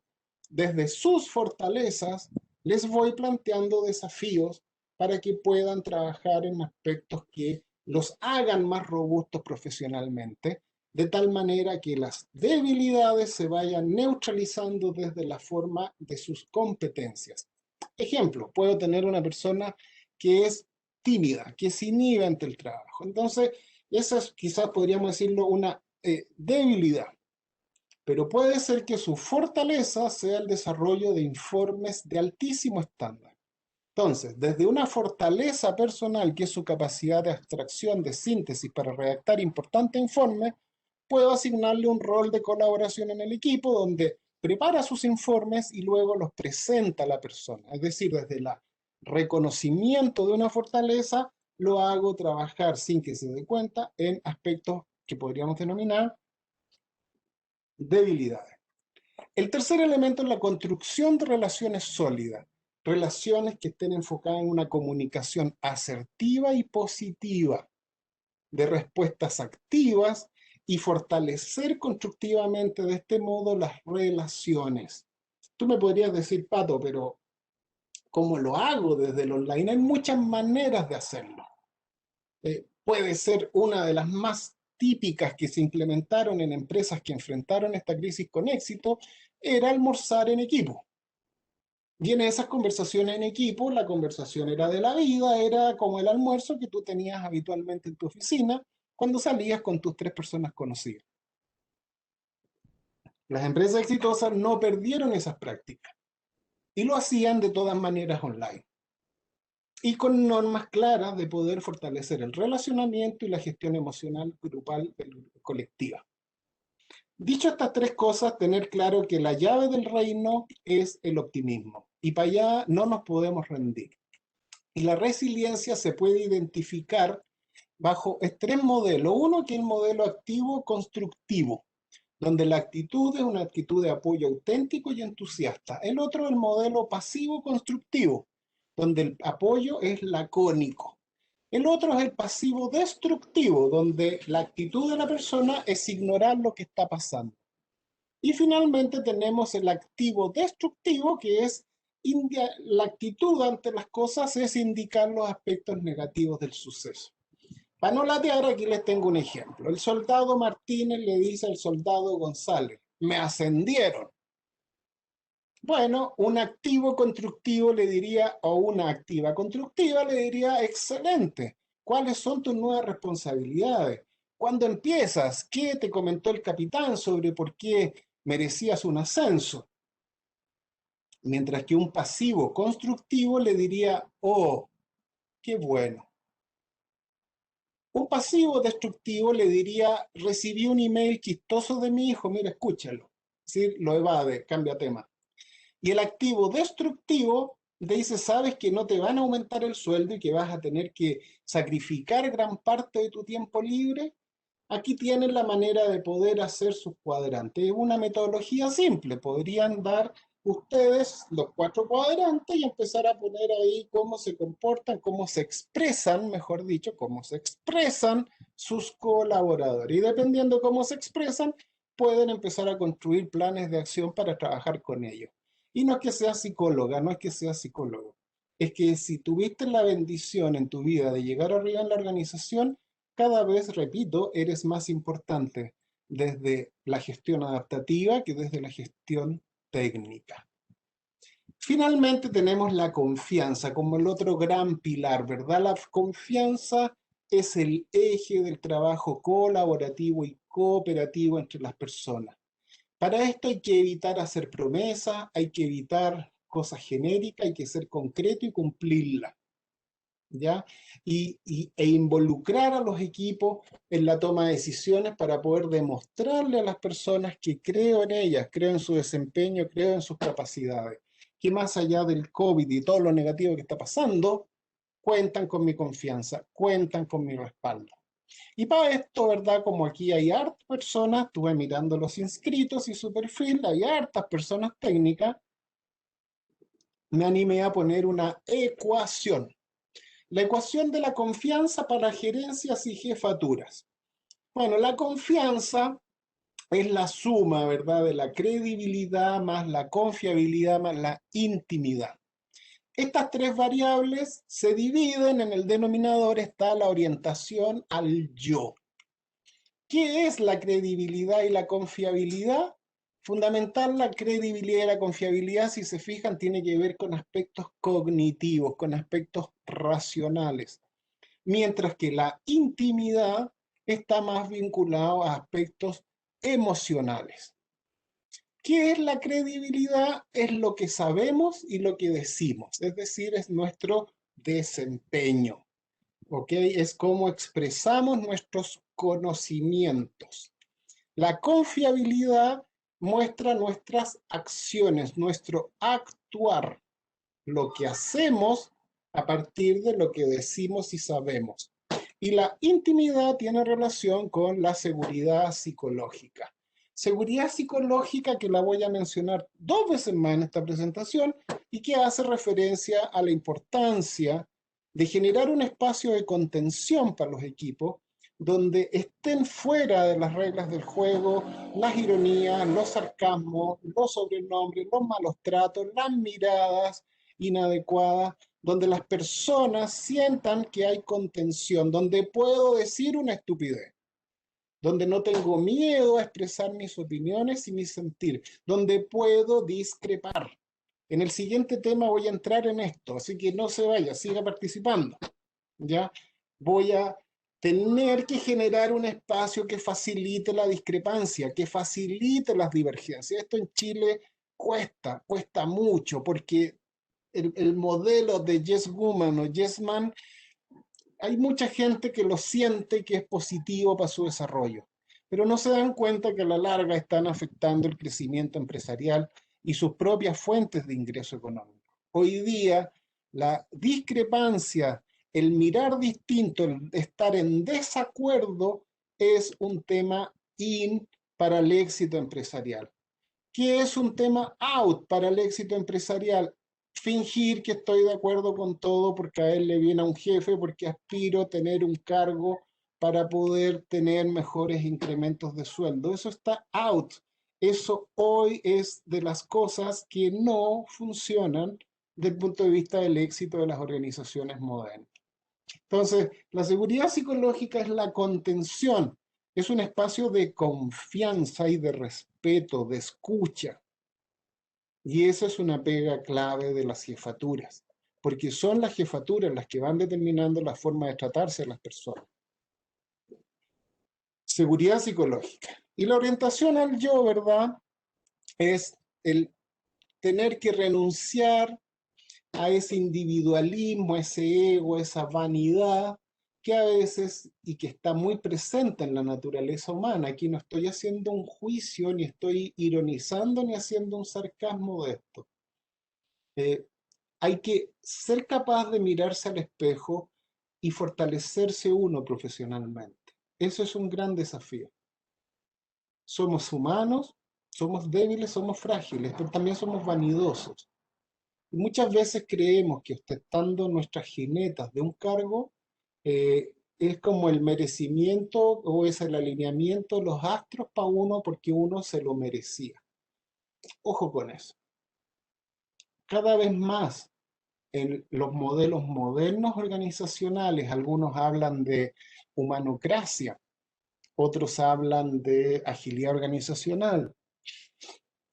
desde sus fortalezas les voy planteando desafíos para que puedan trabajar en aspectos que los hagan más robustos profesionalmente, de tal manera que las debilidades se vayan neutralizando desde la forma de sus competencias. Ejemplo, puedo tener una persona que es tímida, que se inhibe ante el trabajo. Entonces, esa es, quizás podríamos decirlo, una debilidad, pero puede ser que su fortaleza sea el desarrollo de informes de altísimo estándar. Entonces, desde una fortaleza personal, que es su capacidad de abstracción, de síntesis para redactar importantes informes, puedo asignarle un rol de colaboración en el equipo donde prepara sus informes y luego los presenta a la persona. Es decir, desde el reconocimiento de una fortaleza, lo hago trabajar sin que se dé cuenta en aspectos que podríamos denominar debilidades. El tercer elemento es la construcción de relaciones sólidas, relaciones que estén enfocadas en una comunicación asertiva y positiva, de respuestas activas y fortalecer constructivamente de este modo las relaciones. Tú me podrías decir, Pato, pero ¿cómo lo hago desde el online? Hay muchas maneras de hacerlo. Puede ser una de las más típicas que se implementaron en empresas que enfrentaron esta crisis con éxito, era almorzar en equipo. Y en esas conversaciones en equipo, la conversación era de la vida, era como el almuerzo que tú tenías habitualmente en tu oficina cuando salías con tus tres personas conocidas. Las empresas exitosas no perdieron esas prácticas y lo hacían de todas maneras online y con normas claras de poder fortalecer el relacionamiento y la gestión emocional grupal colectiva. Dicho estas tres cosas, tener claro que la llave del reino es el optimismo y para allá no nos podemos rendir. Y la resiliencia se puede identificar bajo tres modelos. Uno que es el modelo activo constructivo, donde la actitud es una actitud de apoyo auténtico y entusiasta. El otro es el modelo pasivo constructivo, donde el apoyo es lacónico. El otro es el pasivo destructivo, donde la actitud de la persona es ignorar lo que está pasando. Y finalmente tenemos el activo destructivo, que es la actitud ante las cosas es indicar los aspectos negativos del suceso. Para no latear, aquí les tengo un ejemplo. El soldado Martínez le dice al soldado González, me ascendieron. Bueno, un activo constructivo le diría, o una activa constructiva le diría, excelente. ¿Cuáles son tus nuevas responsabilidades? ¿Cuándo empiezas? ¿Qué te comentó el capitán sobre por qué merecías un ascenso? Mientras que un pasivo constructivo le diría, oh, qué bueno. Un pasivo destructivo le diría, recibí un email chistoso de mi hijo, mira, escúchalo. ¿Sí? Lo evade, cambia tema. Y el activo destructivo le dice, sabes que no te van a aumentar el sueldo y que vas a tener que sacrificar gran parte de tu tiempo libre. Aquí tienen la manera de poder hacer sus cuadrantes. Es una metodología simple. Podrían dar ustedes los 4 cuadrantes y empezar a poner ahí cómo se comportan, cómo se expresan, mejor dicho, cómo se expresan sus colaboradores. Y dependiendo cómo se expresan, pueden empezar a construir planes de acción para trabajar con ellos. Y no es que sea psicóloga, no es que sea psicólogo. Es que si tuviste la bendición en tu vida de llegar arriba en la organización, cada vez, repito, eres más importante desde la gestión adaptativa que desde la gestión técnica. Finalmente tenemos la confianza como el otro gran pilar, ¿verdad? La confianza es el eje del trabajo colaborativo y cooperativo entre las personas. Para esto hay que evitar hacer promesas, hay que evitar cosas genéricas, hay que ser concreto y cumplirlas. ¿Ya? E involucrar a los equipos en la toma de decisiones para poder demostrarle a las personas que creo en ellas, creo en su desempeño, creo en sus capacidades, que más allá del COVID y todo lo negativo que está pasando, cuentan con mi confianza, cuentan con mi respaldo. Y para esto, ¿verdad? Como aquí hay hartas personas, estuve mirando los inscritos y su perfil, hay hartas personas técnicas, me animé a poner una ecuación. La ecuación de la confianza para gerencias y jefaturas. Bueno, la confianza es la suma, ¿verdad?, de la credibilidad más la confiabilidad más la intimidad. Estas tres variables se dividen, en el denominador está la orientación al yo. ¿Qué es la credibilidad y la confiabilidad? Fundamental, la credibilidad y la confiabilidad, si se fijan, tiene que ver con aspectos cognitivos, con aspectos racionales, mientras que la intimidad está más vinculado a aspectos emocionales. ¿Qué es la credibilidad? Es lo que sabemos y lo que decimos, es decir, es nuestro desempeño, ¿ok? Es cómo expresamos nuestros conocimientos. La confiabilidad muestra nuestras acciones, nuestro actuar, lo que hacemos a partir de lo que decimos y sabemos. Y la intimidad tiene relación con la seguridad psicológica. Seguridad psicológica que la voy a mencionar 2 veces más en esta presentación y que hace referencia a la importancia de generar un espacio de contención para los equipos donde estén fuera de las reglas del juego, las ironías, los sarcasmos, los sobrenombres, los malos tratos, las miradas inadecuadas, donde las personas sientan que hay contención, donde puedo decir una estupidez, donde no tengo miedo a expresar mis opiniones y mi sentir, donde puedo discrepar. En el siguiente tema voy a entrar en esto, así que no se vaya, siga participando. ¿Ya? Voy a tener que generar un espacio que facilite la discrepancia, que facilite las divergencias. Esto en Chile cuesta mucho, porque el modelo de Yes Woman o Yes Man, hay mucha gente que lo siente que es positivo para su desarrollo, pero no se dan cuenta que a la larga están afectando el crecimiento empresarial y sus propias fuentes de ingreso económico. Hoy día, la discrepancia, el mirar distinto, el estar en desacuerdo, es un tema in para el éxito empresarial. ¿Qué es un tema out para el éxito empresarial? Fingir que estoy de acuerdo con todo porque a él le viene a un jefe, porque aspiro a tener un cargo para poder tener mejores incrementos de sueldo. Eso está out. Eso hoy es de las cosas que no funcionan desde el punto de vista del éxito de las organizaciones modernas. Entonces, la seguridad psicológica es la contención, es un espacio de confianza y de respeto, de escucha. Y esa es una pega clave de las jefaturas, porque son las jefaturas las que van determinando la forma de tratarse a las personas. Seguridad psicológica. Y la orientación al yo, ¿verdad? Es el tener que renunciar a ese individualismo, ese ego, esa vanidad que a veces y que está muy presente en la naturaleza humana. Aquí no estoy haciendo un juicio, ni estoy ironizando, ni haciendo un sarcasmo de esto. Hay que ser capaz de mirarse al espejo y fortalecerse uno profesionalmente. Eso es un gran desafío. Somos humanos, somos débiles, somos frágiles, pero también somos vanidosos. Y muchas veces creemos que ostentando nuestras jinetas de un cargo es como el merecimiento o es el alineamiento de los astros para uno porque uno se lo merecía. Ojo con eso. Cada vez más en los modelos modernos organizacionales, algunos hablan de humanocracia, otros hablan de agilidad organizacional.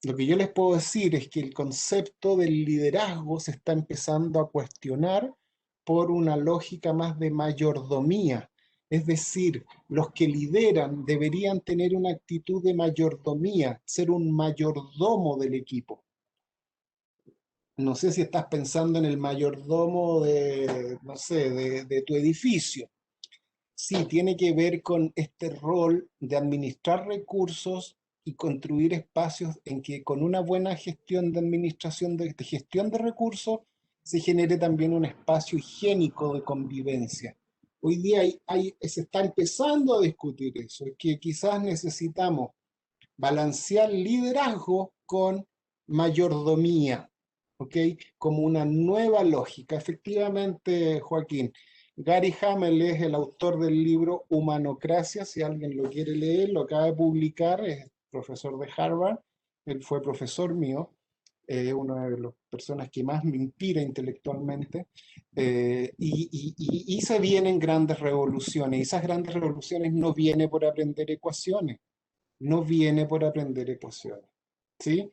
Lo que yo les puedo decir es que el concepto del liderazgo se está empezando a cuestionar por una lógica más de mayordomía. Es decir, los que lideran deberían tener una actitud de mayordomía, ser un mayordomo del equipo. No sé si estás pensando en el mayordomo de, no sé, de tu edificio. Sí, tiene que ver con este rol de administrar recursos y construir espacios en que con una buena gestión de administración, de gestión de recursos, se genere también un espacio higiénico de convivencia. Hoy día se está empezando a discutir eso, es que quizás necesitamos balancear liderazgo con mayordomía, ¿ok? Como una nueva lógica. Efectivamente, Joaquín, Gary Hamel es el autor del libro Humanocracia, si alguien lo quiere leer, lo acaba de publicar, es profesor de Harvard, él fue profesor mío, una de las personas que más me inspira intelectualmente, y se vienen grandes revoluciones, y esas grandes revoluciones no vienen por aprender ecuaciones, no viene por aprender ecuaciones, ¿sí?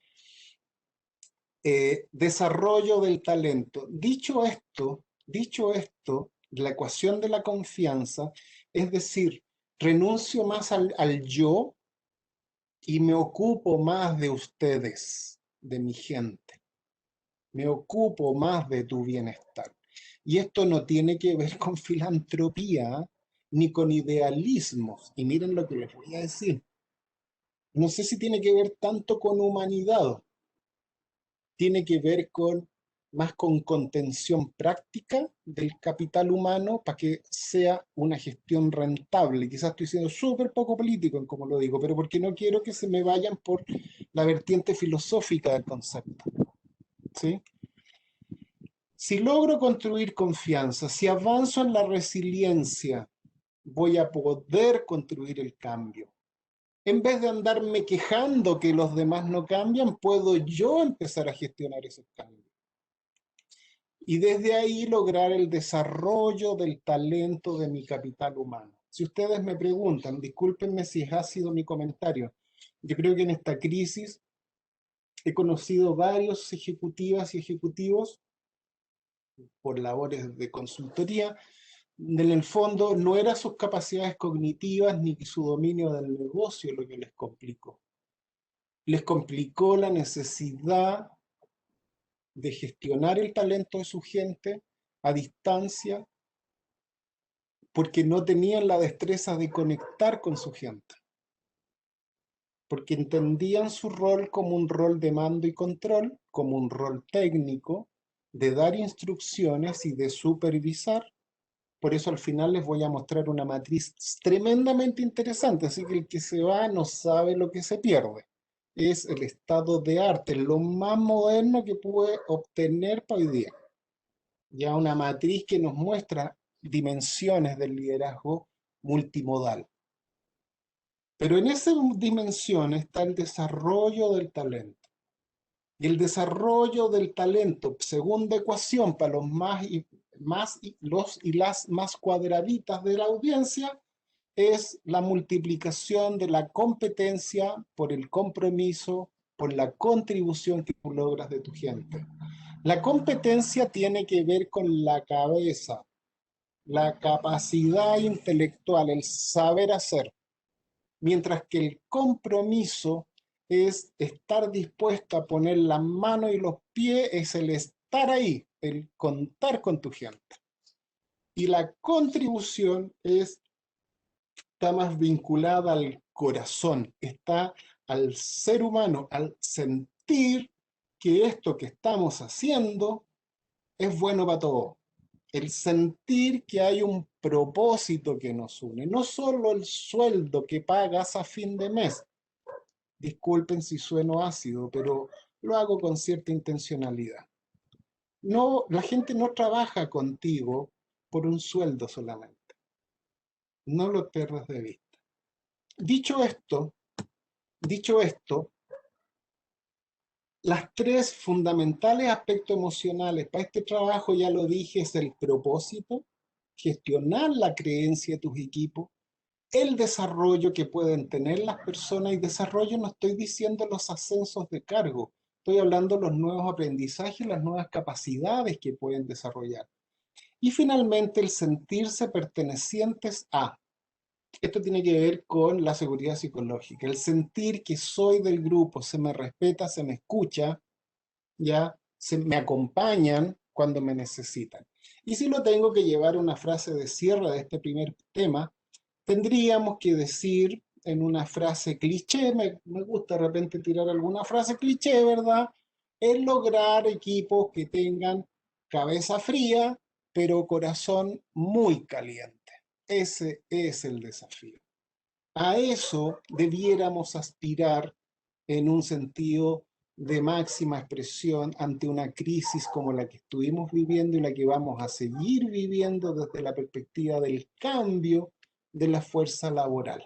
Desarrollo del talento. Dicho esto, la ecuación de la confianza, es decir, renuncio más al yo y me ocupo más de ustedes, de mi gente. Me ocupo más de tu bienestar. Y esto no tiene que ver con filantropía ni con idealismos. Y miren lo que les voy a decir. No sé si tiene que ver tanto con humanidad, tiene que ver con más con contención práctica del capital humano para que sea una gestión rentable. Quizás estoy siendo súper poco político en cómo lo digo, pero porque no quiero que se me vayan por la vertiente filosófica del concepto, ¿sí? Si logro construir confianza, si avanzo en la resiliencia, voy a poder construir el cambio. En vez de andarme quejando que los demás no cambian, puedo yo empezar a gestionar esos cambios. Y desde ahí lograr el desarrollo del talento de mi capital humano. Si ustedes me preguntan, discúlpenme si ha sido mi comentario, yo creo que en esta crisis he conocido varios ejecutivas y ejecutivos por labores de consultoría. En el fondo no eran sus capacidades cognitivas ni su dominio del negocio lo que les complicó. Les complicó la necesidad de gestionar el talento de su gente a distancia, porque no tenían la destreza de conectar con su gente, porque entendían su rol como un rol de mando y control, como un rol técnico, de dar instrucciones y de supervisar. Por eso al final les voy a mostrar una matriz tremendamente interesante, así que el que se va no sabe lo que se pierde. Es el estado de arte, lo más moderno que pude obtener para hoy día. Ya una matriz que nos muestra dimensiones del liderazgo multimodal. Pero en esa dimensión está el desarrollo del talento. Y el desarrollo del talento, segunda ecuación para los y las más cuadraditas de la audiencia, es la multiplicación de la competencia por el compromiso, por la contribución que tú logras de tu gente. La competencia tiene que ver con la cabeza, la capacidad intelectual, el saber hacer, mientras que el compromiso es estar dispuesto a poner las manos y los pies, es el estar ahí, el contar con tu gente. Y la contribución está más vinculada al corazón, está al ser humano, al sentir que esto que estamos haciendo es bueno para todos. El sentir que hay un propósito que nos une, no solo el sueldo que pagas a fin de mes. Disculpen si sueno ácido, pero lo hago con cierta intencionalidad. No, la gente no trabaja contigo por un sueldo solamente. No lo pierdas de vista. Dicho esto, dicho esto, las tres fundamentales aspectos emocionales para este trabajo, ya lo dije, es el propósito, gestionar la creencia de tus equipos, el desarrollo que pueden tener las personas, y desarrollo no estoy diciendo los ascensos de cargo, estoy hablando de los nuevos aprendizajes, las nuevas capacidades que pueden desarrollar. Y finalmente el sentirse pertenecientes a. Esto tiene que ver con la seguridad psicológica, el sentir que soy del grupo, se me respeta, se me escucha, ya me acompañan cuando me necesitan. Y si lo tengo que llevar a una frase de cierre de este primer tema, tendríamos que decir en una frase cliché, me gusta de repente tirar alguna frase cliché, ¿verdad? Es lograr equipos que tengan cabeza fría, pero corazón muy caliente. Ese es el desafío. A eso debiéramos aspirar en un sentido de máxima expresión ante una crisis como la que estuvimos viviendo y la que vamos a seguir viviendo desde la perspectiva del cambio de la fuerza laboral.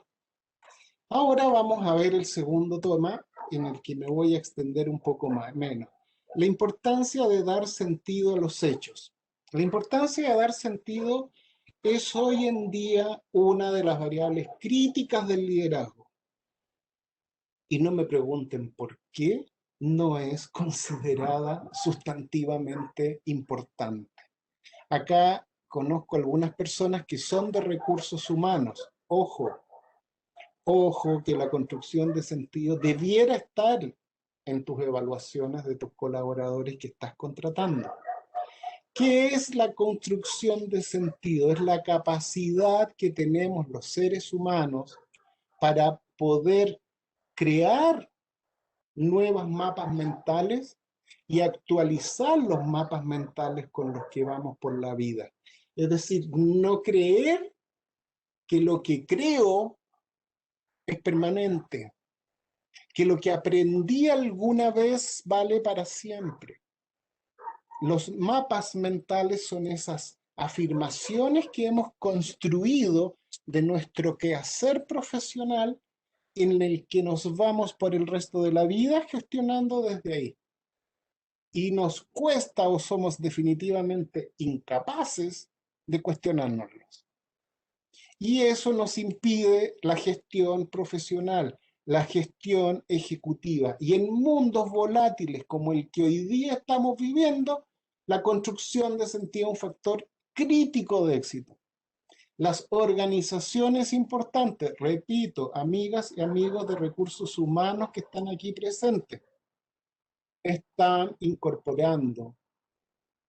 Ahora vamos a ver el segundo tema en el que me voy a extender un poco más, menos. La importancia de dar sentido a los hechos. La importancia de dar sentido es hoy en día una de las variables críticas del liderazgo. Y no me pregunten por qué no es considerada sustantivamente importante. Acá conozco algunas personas que son de recursos humanos. Ojo, ojo que la construcción de sentido debiera estar en tus evaluaciones de tus colaboradores que estás contratando. ¿Qué es la construcción de sentido? Es la capacidad que tenemos los seres humanos para poder crear nuevos mapas mentales y actualizar los mapas mentales con los que vamos por la vida. Es decir, no creer que lo que creo es permanente, que lo que aprendí alguna vez vale para siempre. Los mapas mentales son esas afirmaciones que hemos construido de nuestro quehacer profesional en el que nos vamos por el resto de la vida gestionando desde ahí. Y nos cuesta o somos definitivamente incapaces de cuestionárnoslos. Y eso nos impide la gestión profesional, la gestión ejecutiva. Y en mundos volátiles como el que hoy día estamos viviendo, la construcción de sentido es un factor crítico de éxito. Las organizaciones importantes, repito, amigas y amigos de recursos humanos que están aquí presentes, están incorporando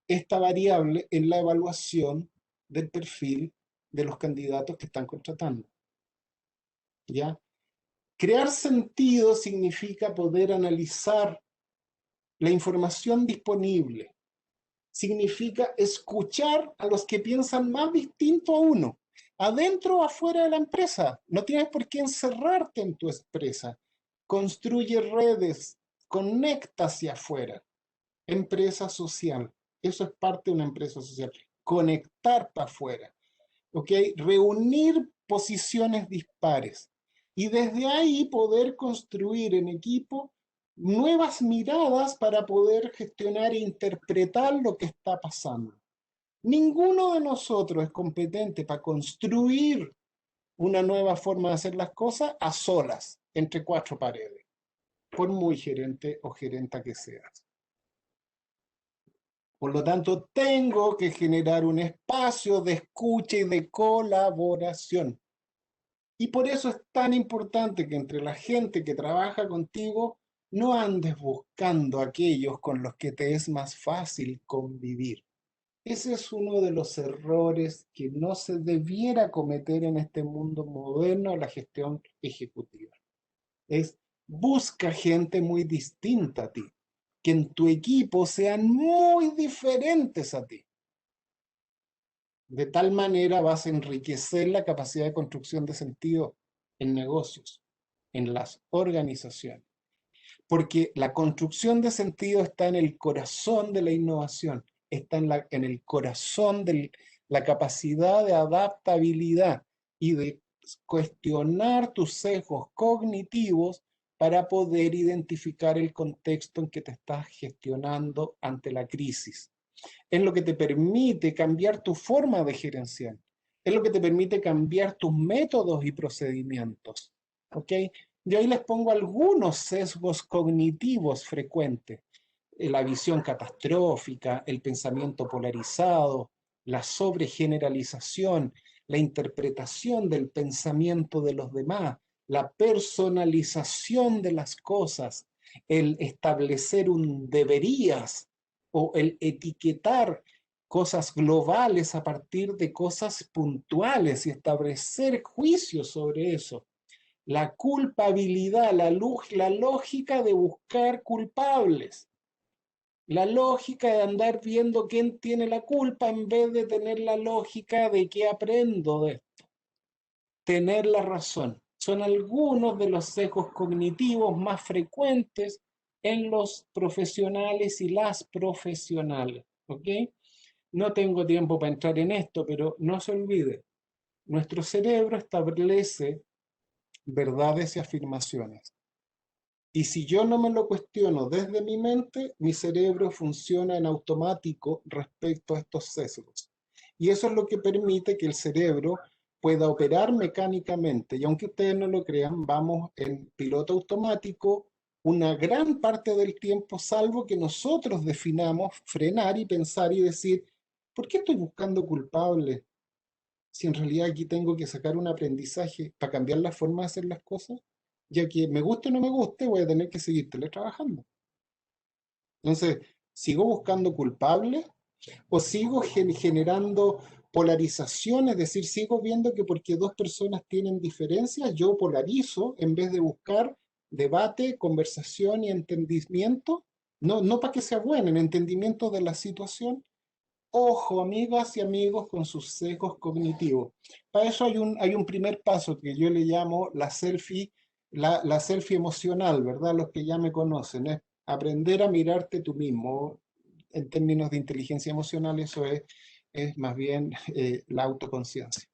esta variable en la evaluación del perfil de los candidatos que están contratando. ¿Ya? Crear sentido significa poder analizar la información disponible. Significa escuchar a los que piensan más distinto a uno, adentro o afuera de la empresa. No tienes por qué encerrarte en tu empresa. Construye redes, conecta hacia afuera. Empresa social. Eso es parte de una empresa social. Conectar para afuera. ¿Ok? Reunir posiciones dispares. Y desde ahí poder construir en equipo nuevas miradas para poder gestionar e interpretar lo que está pasando. Ninguno de nosotros es competente para construir una nueva forma de hacer las cosas a solas, entre cuatro paredes, por muy gerente o gerenta que seas. Por lo tanto, tengo que generar un espacio de escucha y de colaboración. Y por eso es tan importante que entre la gente que trabaja contigo no andes buscando aquellos con los que te es más fácil convivir. Ese es uno de los errores que no se debiera cometer en este mundo moderno de la gestión ejecutiva. Es busca gente muy distinta a ti, que en tu equipo sean muy diferentes a ti. De tal manera vas a enriquecer la capacidad de construcción de sentido en negocios, en las organizaciones. Porque la construcción de sentido está en el corazón de la innovación, está en el corazón de la capacidad de adaptabilidad y de cuestionar tus sesgos cognitivos para poder identificar el contexto en que te estás gestionando ante la crisis. Es lo que te permite cambiar tu forma de gerenciar. Es lo que te permite cambiar tus métodos y procedimientos. ¿Ok? Yo ahí les pongo algunos sesgos cognitivos frecuentes. La visión catastrófica, el pensamiento polarizado, la sobregeneralización, la interpretación del pensamiento de los demás, la personalización de las cosas, el establecer un deberías o el etiquetar cosas globales a partir de cosas puntuales y establecer juicios sobre eso. La culpabilidad, la lógica de buscar culpables. La lógica de andar viendo quién tiene la culpa en vez de tener la lógica de qué aprendo de tener la razón. Son algunos de los sesgos cognitivos más frecuentes en los profesionales y las profesionales. ¿Ok? No tengo tiempo para entrar en esto, pero no se olvide, nuestro cerebro establece verdades y afirmaciones. Y si yo no me lo cuestiono desde mi mente, mi cerebro funciona en automático respecto a estos sesgos. Y eso es lo que permite que el cerebro pueda operar mecánicamente. Y aunque ustedes no lo crean, vamos en piloto automático una gran parte del tiempo, salvo que nosotros definamos frenar y pensar y decir, ¿por qué estoy buscando culpables? Si en realidad aquí tengo que sacar un aprendizaje para cambiar la forma de hacer las cosas, ya que me guste o no me guste, voy a tener que seguir teletrabajando. Entonces, ¿sigo buscando culpables o sigo generando polarización? Es decir, sigo viendo que porque dos personas tienen diferencias, yo polarizo en vez de buscar debate, conversación y entendimiento, no para que sea bueno, en entendimiento de la situación. Ojo, amigas y amigos, con sus sesgos cognitivos. Para eso hay un primer paso que yo le llamo la selfie emocional, ¿verdad? Los que ya me conocen, es aprender a mirarte tú mismo. En términos de inteligencia emocional, eso es más bien la autoconciencia.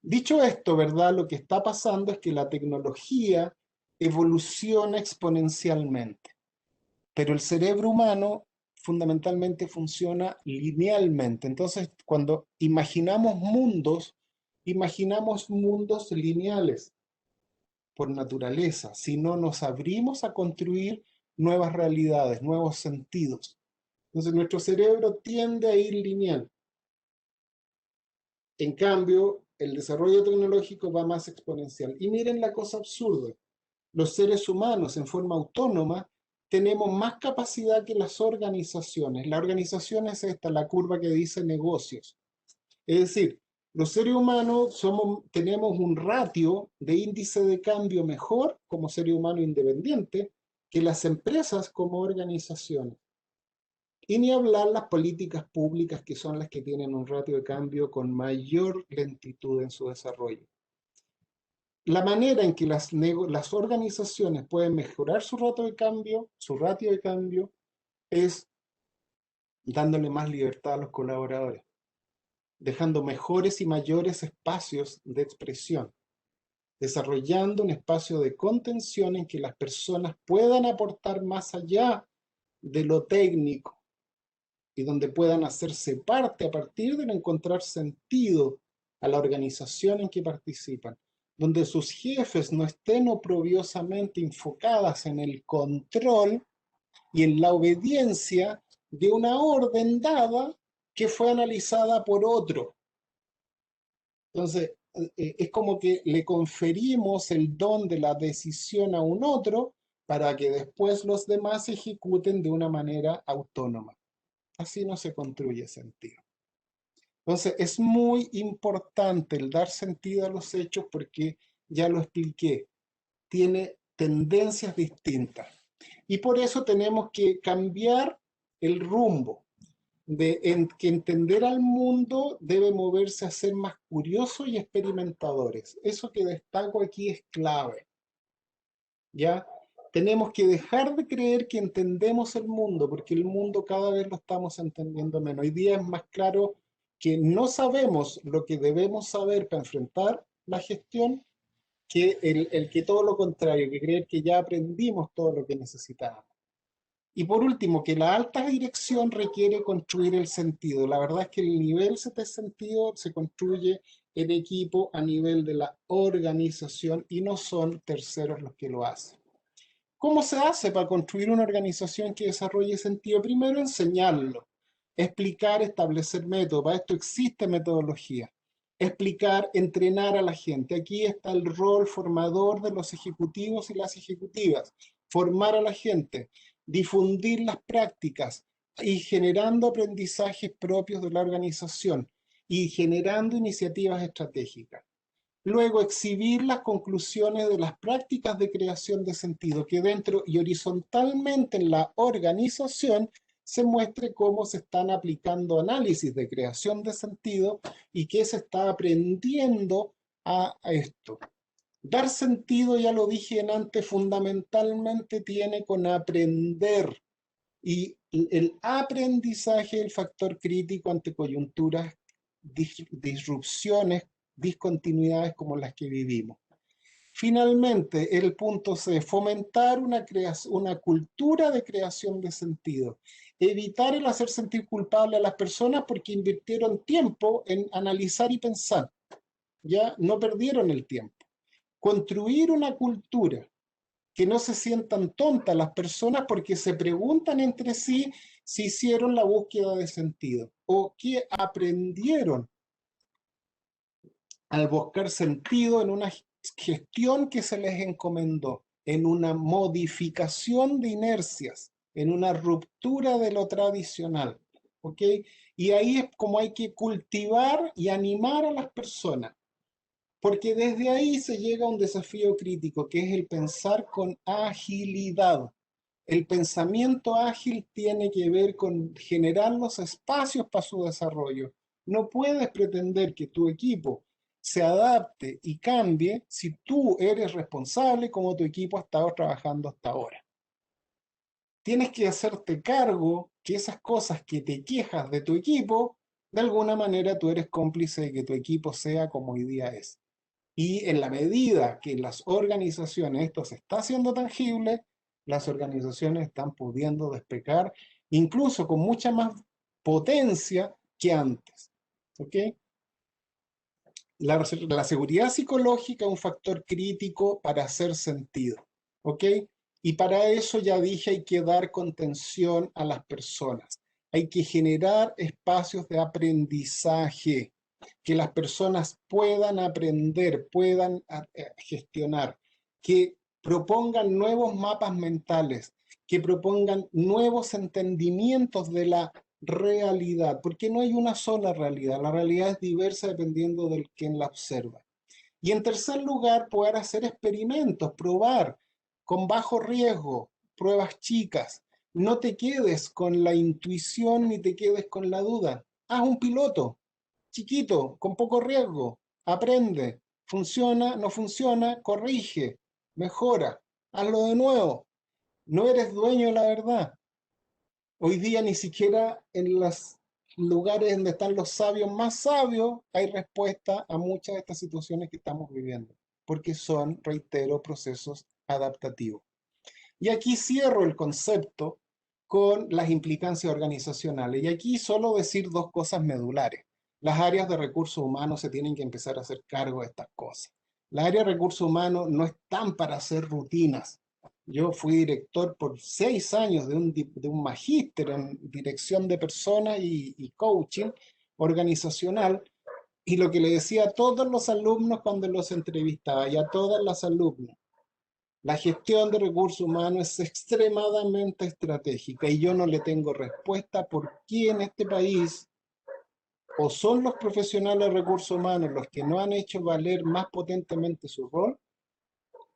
Dicho esto, ¿verdad? Lo que está pasando es que la tecnología evoluciona exponencialmente. Pero el cerebro humano fundamentalmente funciona linealmente. Entonces, cuando imaginamos mundos lineales por naturaleza. Si no nos abrimos a construir nuevas realidades, nuevos sentidos. Entonces, nuestro cerebro tiende a ir lineal. En cambio, el desarrollo tecnológico va más exponencial. Y miren la cosa absurda. Los seres humanos en forma autónoma tenemos más capacidad que las organizaciones. La organización es esta, la curva que dice negocios. Es decir, los seres humanos tenemos un ratio de índice de cambio mejor como seres humanos independientes que las empresas como organizaciones. Y ni hablar las políticas públicas que son las que tienen un ratio de cambio con mayor lentitud en su desarrollo. La manera en que las organizaciones pueden mejorar su ratio de cambio, es dándole más libertad a los colaboradores, dejando mejores y mayores espacios de expresión, desarrollando un espacio de contención en que las personas puedan aportar más allá de lo técnico y donde puedan hacerse parte a partir de encontrar sentido a la organización en que participan, donde sus jefes no estén oprobiosamente enfocadas en el control y en la obediencia de una orden dada que fue analizada por otro. Entonces, es como que le conferimos el don de la decisión a un otro para que después los demás ejecuten de una manera autónoma. Así no se construye sentido. Entonces, es muy importante el dar sentido a los hechos porque, ya lo expliqué, tiene tendencias distintas. Y por eso tenemos que cambiar el rumbo, que entender al mundo debe moverse a ser más curiosos y experimentadores. Eso que destaco aquí es clave. ¿Ya? Tenemos que dejar de creer que entendemos el mundo, porque el mundo cada vez lo estamos entendiendo menos. Hoy día es más claro que no sabemos lo que debemos saber para enfrentar la gestión, que el que todo lo contrario, que creer que ya aprendimos todo lo que necesitábamos. Y por último, que la alta dirección requiere construir el sentido. La verdad es que el nivel de sentido se construye en equipo a nivel de la organización y no son terceros los que lo hacen. ¿Cómo se hace para construir una organización que desarrolle sentido? Primero, enseñarlo, explicar, establecer métodos. Para esto existe metodología. Explicar, entrenar a la gente. Aquí está el rol formador de los ejecutivos y las ejecutivas. Formar a la gente, difundir las prácticas y generando aprendizajes propios de la organización y generando iniciativas estratégicas. Luego, exhibir las conclusiones de las prácticas de creación de sentido, que dentro y horizontalmente en la organización se muestre cómo se están aplicando análisis de creación de sentido y qué se está aprendiendo a esto. Dar sentido, ya lo dije antes, fundamentalmente tiene con aprender. Y el aprendizaje es el factor crítico ante coyunturas, disrupciones, discontinuidades como las que vivimos. Finalmente, el punto C, fomentar una cultura de creación de sentido. Evitar el hacer sentir culpable a las personas porque invirtieron tiempo en analizar y pensar. Ya no perdieron el tiempo. Construir una cultura que no se sientan tontas las personas porque se preguntan entre sí si hicieron la búsqueda de sentido o qué aprendieron al buscar sentido en una gestión que se les encomendó, en una modificación de inercias, en una ruptura de lo tradicional. ¿Ok? Y ahí es como hay que cultivar y animar a las personas. Porque desde ahí se llega a un desafío crítico, que es el pensar con agilidad. El pensamiento ágil tiene que ver con generar los espacios para su desarrollo. No puedes pretender que tu equipo se adapte y cambie si tú eres responsable como tu equipo ha estado trabajando hasta ahora. Tienes que hacerte cargo que esas cosas que te quejas de tu equipo, de alguna manera tú eres cómplice de que tu equipo sea como hoy día es. Y en la medida que las organizaciones, esto se está haciendo tangible, las organizaciones están pudiendo despegar, incluso con mucha más potencia que antes. ¿Ok? La seguridad psicológica es un factor crítico para hacer sentido. ¿Ok? Y para eso ya dije, hay que dar contención a las personas. Hay que generar espacios de aprendizaje, que las personas puedan aprender, puedan gestionar, que propongan nuevos mapas mentales, que propongan nuevos entendimientos de la realidad, porque no hay una sola realidad, la realidad es diversa dependiendo de quien la observa. Y en tercer lugar, poder hacer experimentos, probar con bajo riesgo, pruebas chicas. No te quedes con la intuición ni te quedes con la duda. Haz un piloto, chiquito, con poco riesgo, aprende, funciona, no funciona, corrige, mejora, hazlo de nuevo. No eres dueño de la verdad. Hoy día ni siquiera en los lugares donde están los sabios más sabios hay respuesta a muchas de estas situaciones que estamos viviendo, porque son, reitero, procesos adaptativos. Y aquí cierro el concepto con las implicancias organizacionales. Y aquí solo decir dos cosas medulares. Las áreas de recursos humanos se tienen que empezar a hacer cargo de estas cosas. Las áreas de recursos humanos no están para hacer rutinas. Yo fui director por 6 años de un magíster en dirección de personas y coaching organizacional. Y lo que le decía a todos los alumnos cuando los entrevistaba y a todas las alumnas, la gestión de recursos humanos es extremadamente estratégica y yo no le tengo respuesta por qué en este país o son los profesionales de recursos humanos los que no han hecho valer más potentemente su rol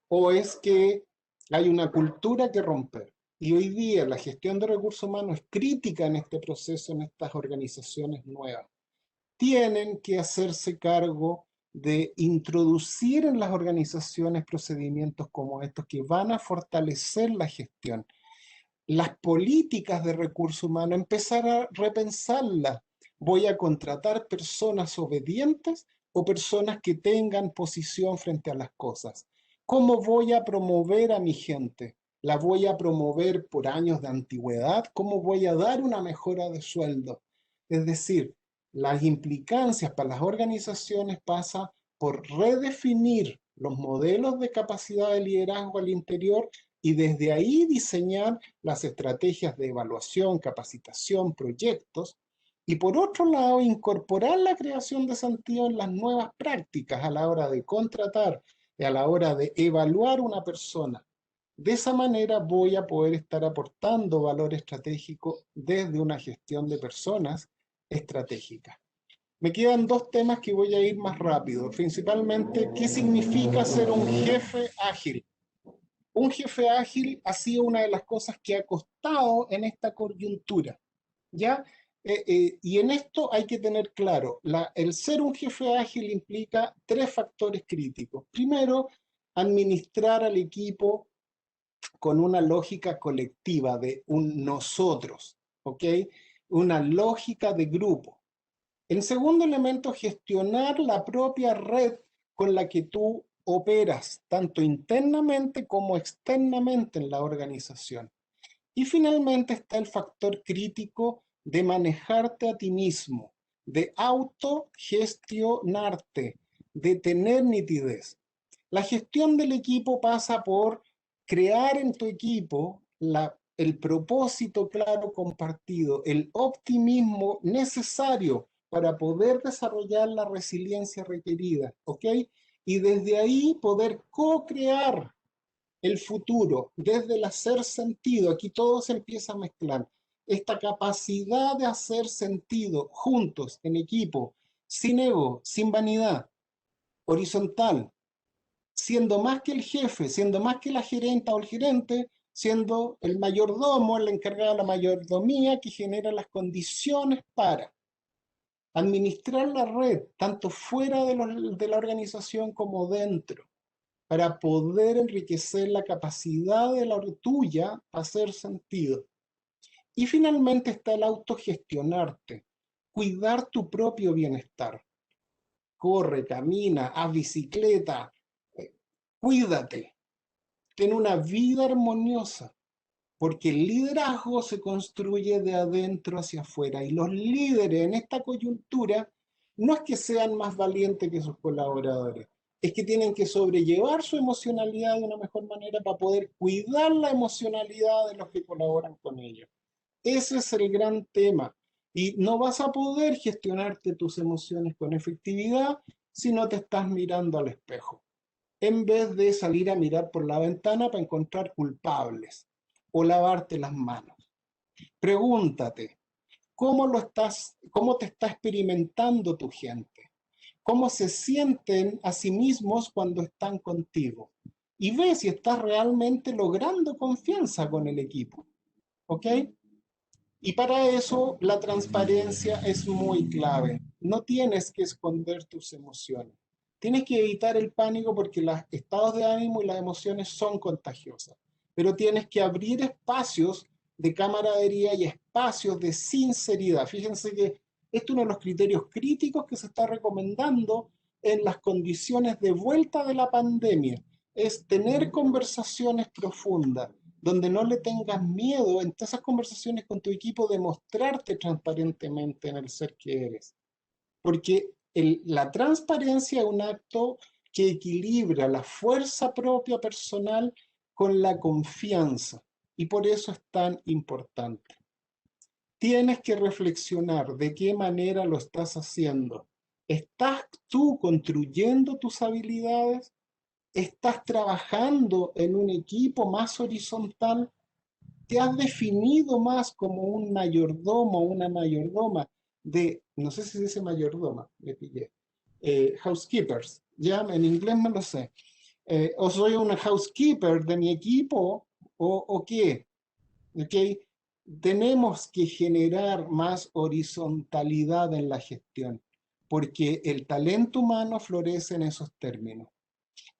o es que hay una cultura que romper. Y hoy día la gestión de recursos humanos es crítica en este proceso, en estas organizaciones nuevas. Tienen que hacerse cargo de introducir en las organizaciones procedimientos como estos que van a fortalecer la gestión. Las políticas de recursos humanos, empezar a repensarlas. ¿Voy a contratar personas obedientes o personas que tengan posición frente a las cosas? ¿Cómo voy a promover a mi gente? ¿La voy a promover por años de antigüedad? ¿Cómo voy a dar una mejora de sueldo? Es decir, las implicancias para las organizaciones pasa por redefinir los modelos de capacidad de liderazgo al interior y desde ahí diseñar las estrategias de evaluación, capacitación, proyectos, y por otro lado, incorporar la creación de sentido en las nuevas prácticas a la hora de contratar y a la hora de evaluar una persona. De esa manera voy a poder estar aportando valor estratégico desde una gestión de personas estratégica. Me quedan dos temas que voy a ir más rápido, principalmente qué significa ser un jefe ágil. Un jefe ágil ha sido una de las cosas que ha costado en esta coyuntura, ¿ya? Y en esto hay que tener claro, el ser un jefe ágil implica tres factores críticos. Primero, administrar al equipo con una lógica colectiva de un nosotros, ¿ok? Una lógica de grupo. El segundo elemento, gestionar la propia red con la que tú operas, tanto internamente como externamente en la organización. Y finalmente está el factor crítico de manejarte a ti mismo, de autogestionarte, de tener nitidez. La gestión del equipo pasa por crear en tu equipo el propósito claro compartido, el optimismo necesario para poder desarrollar la resiliencia requerida, ¿ok? Y desde ahí poder co-crear el futuro, desde el hacer sentido. Aquí todo se empieza a mezclar. Esta capacidad de hacer sentido juntos, en equipo, sin ego, sin vanidad, horizontal, siendo más que el jefe, siendo más que la gerenta o el gerente, siendo el mayordomo, el encargado de la mayordomía que genera las condiciones para administrar la red, tanto fuera de la organización como dentro, para poder enriquecer la capacidad de la tuya a hacer sentido. Y finalmente está el autogestionarte, cuidar tu propio bienestar. Corre, camina, haz bicicleta, eh, cuídate, ten una vida armoniosa, porque el liderazgo se construye de adentro hacia afuera y los líderes en esta coyuntura no es que sean más valientes que sus colaboradores, es que tienen que sobrellevar su emocionalidad de una mejor manera para poder cuidar la emocionalidad de los que colaboran con ellos. Ese es el gran tema. Y no vas a poder gestionarte tus emociones con efectividad si no te estás mirando al espejo, en vez de salir a mirar por la ventana para encontrar culpables o lavarte las manos. Pregúntate, ¿cómo te está experimentando tu gente? ¿Cómo se sienten a sí mismos cuando están contigo? Y ve si estás realmente logrando confianza con el equipo, ¿ok? Y para eso la transparencia es muy clave. No tienes que esconder tus emociones. Tienes que evitar el pánico porque los estados de ánimo y las emociones son contagiosas. Pero tienes que abrir espacios de camaradería y espacios de sinceridad. Fíjense que este es uno de los criterios críticos que se está recomendando en las condiciones de vuelta de la pandemia. Es tener conversaciones profundas, donde no le tengas miedo en todas esas conversaciones con tu equipo de mostrarte transparentemente en el ser que eres. Porque la transparencia es un acto que equilibra la fuerza propia personal con la confianza. Y por eso es tan importante. Tienes que reflexionar de qué manera lo estás haciendo. ¿Estás tú construyendo tus habilidades? ¿Estás trabajando en un equipo más horizontal? ¿Te has definido más como un mayordomo o una mayordoma no sé si se dice mayordoma, me pillé, housekeepers, ya en inglés me lo sé, o soy una housekeeper de mi equipo o qué, ¿ok? Tenemos que generar más horizontalidad en la gestión, porque el talento humano florece en esos términos.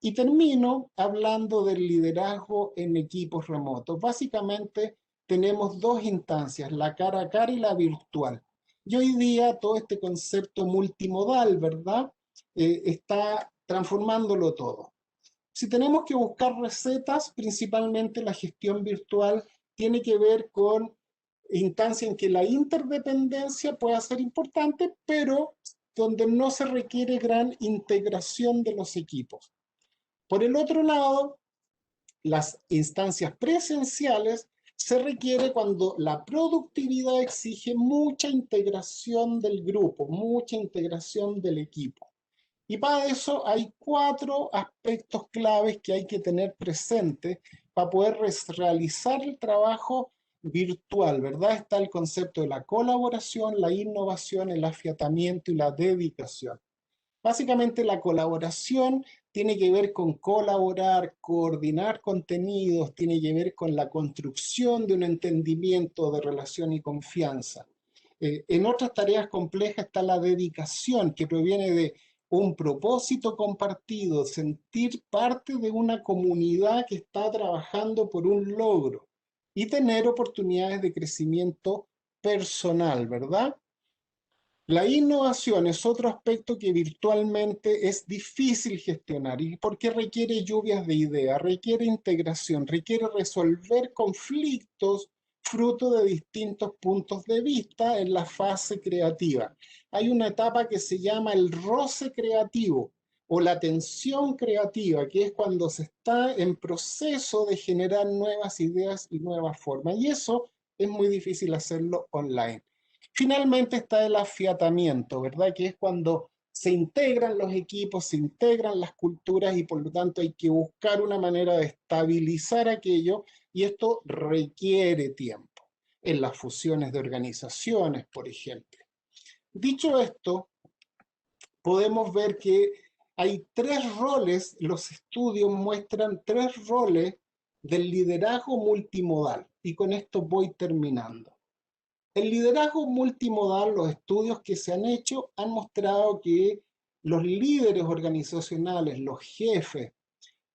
Y termino hablando del liderazgo en equipos remotos. Básicamente tenemos dos instancias, la cara a cara y la virtual. Y hoy día todo este concepto multimodal, ¿verdad? Está transformándolo todo. Si tenemos que buscar recetas, principalmente la gestión virtual tiene que ver con instancia en que la interdependencia pueda ser importante, pero donde no se requiere gran integración de los equipos. Por el otro lado, las instancias presenciales se requiere cuando la productividad exige mucha integración del grupo, mucha integración del equipo. Y para eso hay cuatro aspectos claves que hay que tener presentes para poder realizar el trabajo virtual, ¿verdad? Está el concepto de la colaboración, la innovación, el afiatamiento y la dedicación. Básicamente la colaboración tiene que ver con colaborar, coordinar contenidos, tiene que ver con la construcción de un entendimiento de relación y confianza. En otras tareas complejas está la dedicación, que proviene de un propósito compartido, sentir parte de una comunidad que está trabajando por un logro y tener oportunidades de crecimiento personal, ¿verdad? La innovación es otro aspecto que virtualmente es difícil gestionar y porque requiere lluvias de ideas, requiere integración, requiere resolver conflictos fruto de distintos puntos de vista en la fase creativa. Hay una etapa que se llama el roce creativo o la tensión creativa, que es cuando se está en proceso de generar nuevas ideas y nuevas formas. Y eso es muy difícil hacerlo online. Finalmente está el afiatamiento, ¿verdad? Que es cuando se integran los equipos, se integran las culturas y por lo tanto hay que buscar una manera de estabilizar aquello y esto requiere tiempo en las fusiones de organizaciones, por ejemplo. Dicho esto, podemos ver que hay tres roles, los estudios muestran tres roles del liderazgo multimodal y con esto voy terminando. El liderazgo multimodal, los estudios que se han hecho han mostrado que los líderes organizacionales, los jefes,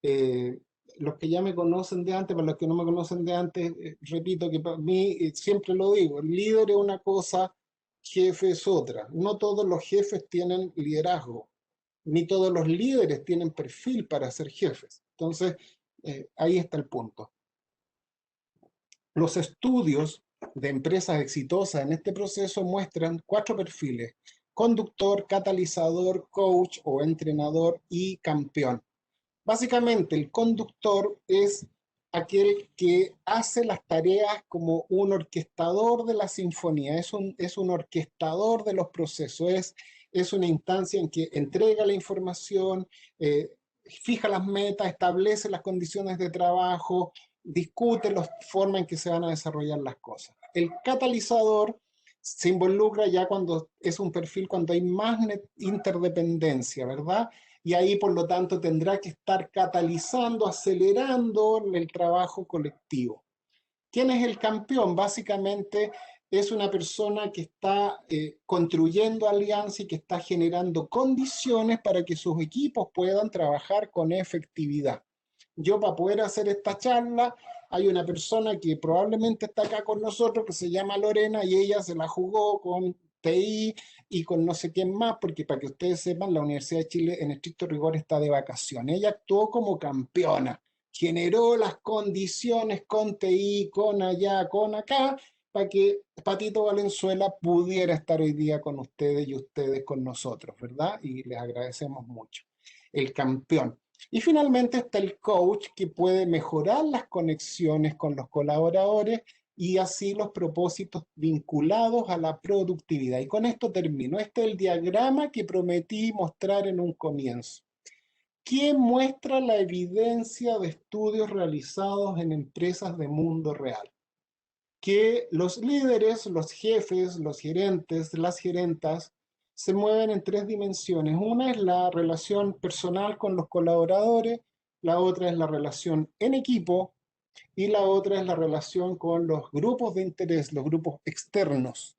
eh, los que ya me conocen de antes, para los que no me conocen de antes, repito que para mí, siempre lo digo, el líder es una cosa, jefe es otra. No todos los jefes tienen liderazgo, ni todos los líderes tienen perfil para ser jefes. Entonces, ahí está el punto. Los estudios de empresas exitosas en este proceso muestran cuatro perfiles: conductor, catalizador, coach o entrenador y campeón. Básicamente, el conductor es aquel que hace las tareas como un orquestador de la sinfonía, es un orquestador de los procesos, es una instancia en que entrega la información, eh, fija las metas, establece las condiciones de trabajo, discute la forma en que se van a desarrollar las cosas. El catalizador se involucra ya cuando es un perfil, cuando hay más interdependencia, ¿verdad? Y ahí por lo tanto tendrá que estar catalizando, acelerando el trabajo colectivo. ¿Quién es el campeón? Básicamente es una persona que está construyendo alianzas y que está generando condiciones para que sus equipos puedan trabajar con efectividad. Yo para poder hacer esta charla, hay una persona que probablemente está acá con nosotros que se llama Lorena y ella se la jugó con TI y con no sé quién más, porque para que ustedes sepan, la Universidad de Chile en estricto rigor está de vacaciones. Ella actuó como campeona, generó las condiciones con TI, con allá, con acá, para que Patito Valenzuela pudiera estar hoy día con ustedes y ustedes con nosotros, ¿verdad? Y les agradecemos mucho. El campeón. Y finalmente está el coach que puede mejorar las conexiones con los colaboradores y así los propósitos vinculados a la productividad. Y con esto termino. Este es el diagrama que prometí mostrar en un comienzo, que muestra la evidencia de estudios realizados en empresas de mundo real, que los líderes, los jefes, los gerentes, las gerentas, se mueven en tres dimensiones. Una es la relación personal con los colaboradores, la otra es la relación en equipo y la otra es la relación con los grupos de interés, los grupos externos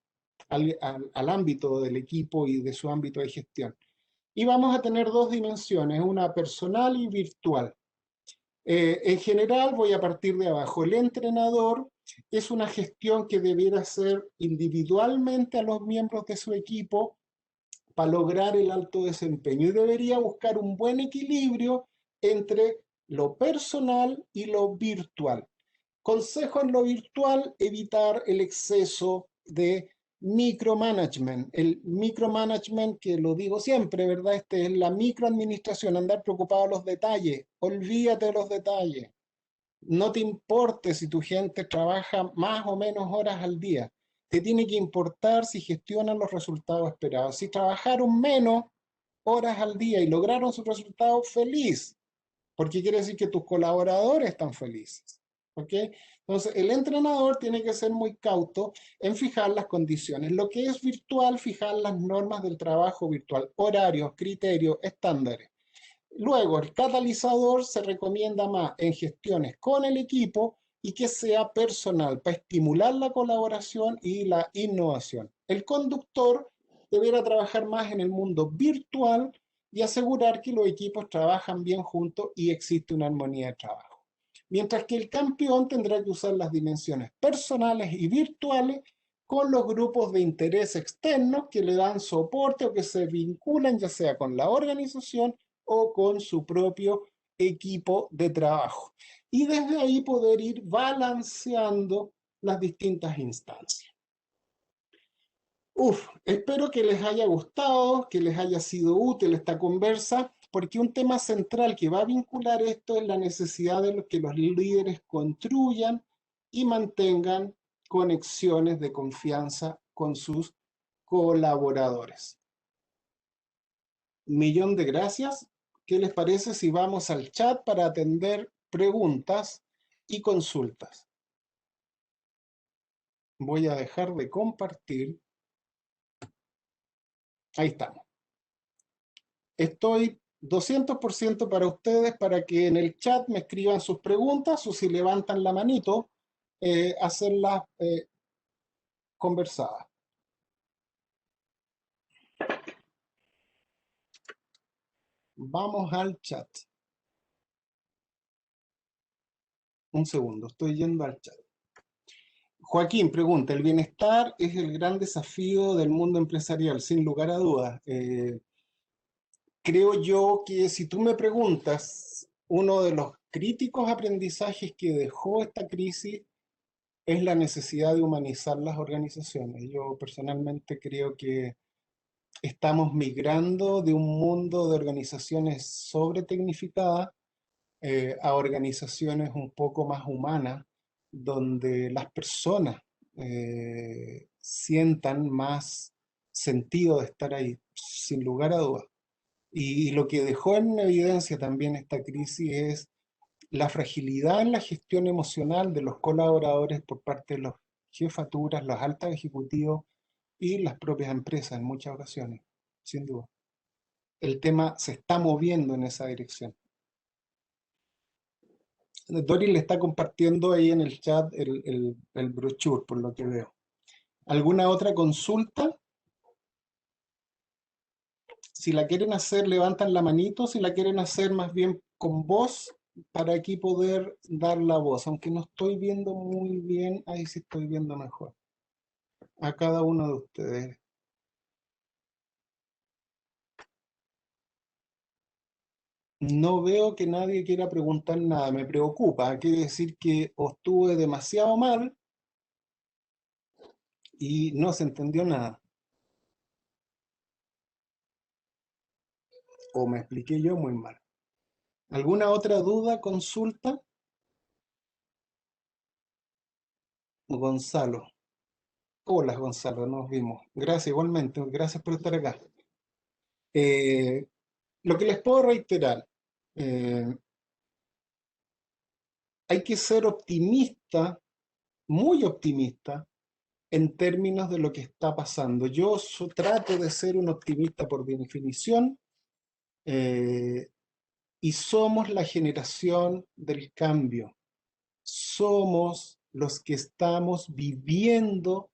al ámbito del equipo y de su ámbito de gestión. Y vamos a tener dos dimensiones, una personal y virtual. En general, voy a partir de abajo. El entrenador es una gestión que debiera hacer individualmente a los miembros de su equipo para lograr el alto desempeño y debería buscar un buen equilibrio entre lo personal y lo virtual. Consejo en lo virtual: evitar el exceso de micromanagement. El micromanagement, que lo digo siempre, ¿verdad? Es la microadministración, andar preocupado de los detalles. Olvídate de los detalles. No te importe si tu gente trabaja más o menos horas al día. Te tiene que importar si gestionan los resultados esperados. Si trabajaron menos horas al día y lograron sus resultados, feliz, porque quiere decir que tus colaboradores están felices. ¿Ok? Entonces, el entrenador tiene que ser muy cauto en fijar las condiciones. Lo que es virtual, fijar las normas del trabajo virtual, horarios, criterios, estándares. Luego, el catalizador se recomienda más en gestiones con el equipo y que sea personal para estimular la colaboración y la innovación. El conductor deberá trabajar más en el mundo virtual y asegurar que los equipos trabajan bien juntos y existe una armonía de trabajo. Mientras que el campeón tendrá que usar las dimensiones personales y virtuales con los grupos de interés externos que le dan soporte o que se vinculan ya sea con la organización o con su propio equipo de trabajo. Y desde ahí poder ir balanceando las distintas instancias. Espero que les haya gustado, que les haya sido útil esta conversa, porque un tema central que va a vincular esto es la necesidad de que los líderes construyan y mantengan conexiones de confianza con sus colaboradores. Millón de gracias. ¿Qué les parece si vamos al chat para atender preguntas y consultas? Voy a dejar de compartir. Ahí estamos. Estoy 200% para ustedes para que en el chat me escriban sus preguntas o si levantan la manito, hacerlas conversadas. Vamos al chat. Un segundo, estoy yendo al chat. Joaquín pregunta, ¿el bienestar es el gran desafío del mundo empresarial? Sin lugar a dudas. Creo yo que si tú me preguntas, uno de los críticos aprendizajes que dejó esta crisis es la necesidad de humanizar las organizaciones. Yo personalmente creo que estamos migrando de un mundo de organizaciones sobretecnificadas a organizaciones un poco más humanas, donde las personas sientan más sentido de estar ahí, sin lugar a dudas. Y lo que dejó en evidencia también esta crisis es la fragilidad en la gestión emocional de los colaboradores por parte de las jefaturas, los altos ejecutivos y las propias empresas en muchas ocasiones, sin duda. El tema se está moviendo en esa dirección. Doris le está compartiendo ahí en el chat el brochure, por lo que veo. ¿Alguna otra consulta? Si la quieren hacer, levantan la manito. Si la quieren hacer más bien con voz, para aquí poder dar la voz. Aunque no estoy viendo muy bien, ahí sí estoy viendo mejor. A cada uno de ustedes. No veo que nadie quiera preguntar nada. Me preocupa. Quiere decir que o estuve demasiado mal y no se entendió nada. O me expliqué yo muy mal. ¿Alguna otra duda, consulta? Gonzalo. Hola, Gonzalo, nos vimos. Gracias, igualmente. Gracias por estar acá. Eh, lo que les puedo reiterar, eh, hay que ser optimista, muy optimista, en términos de lo que está pasando. Yo trato de ser un optimista por definición, eh, y somos la generación del cambio. Somos los que estamos viviendo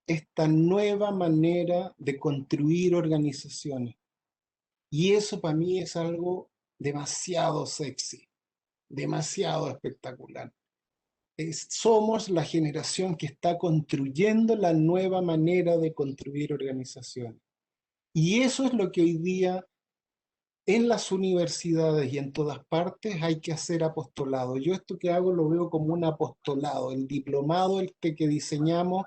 esta nueva manera de construir organizaciones. Y eso para mí es algo demasiado sexy, demasiado espectacular. Somos la generación que está construyendo la nueva manera de construir organizaciones. Y eso es lo que hoy día en las universidades y en todas partes hay que hacer apostolado. Yo esto que hago lo veo como un apostolado. El diplomado, que diseñamos,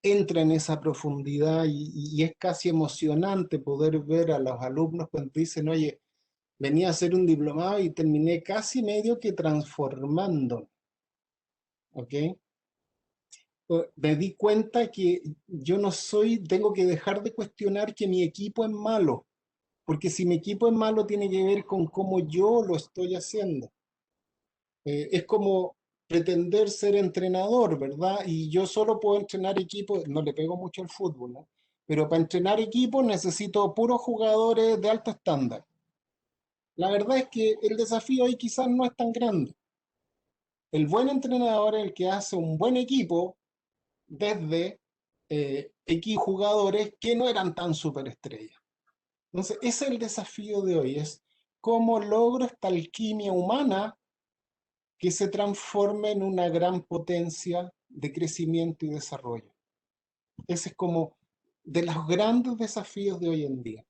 entra en esa profundidad y es casi emocionante poder ver a los alumnos cuando dicen, oye, venía a hacer un diplomado y terminé casi medio que transformando, ¿ok? Me di cuenta que yo no soy, tengo que dejar de cuestionar que mi equipo es malo, porque si mi equipo es malo tiene que ver con cómo yo lo estoy haciendo. Es como pretender ser entrenador, ¿verdad? Y yo solo puedo entrenar equipos, no le pego mucho al fútbol, ¿no? Pero para entrenar equipos necesito puros jugadores de alto estándar. La verdad es que el desafío ahí quizás no es tan grande. El buen entrenador es el que hace un buen equipo desde X jugadores que no eran tan superestrellas. Entonces, ese es el desafío de hoy, es cómo logro esta alquimia humana que se transforme en una gran potencia de crecimiento y desarrollo. Ese es como de los grandes desafíos de hoy en día.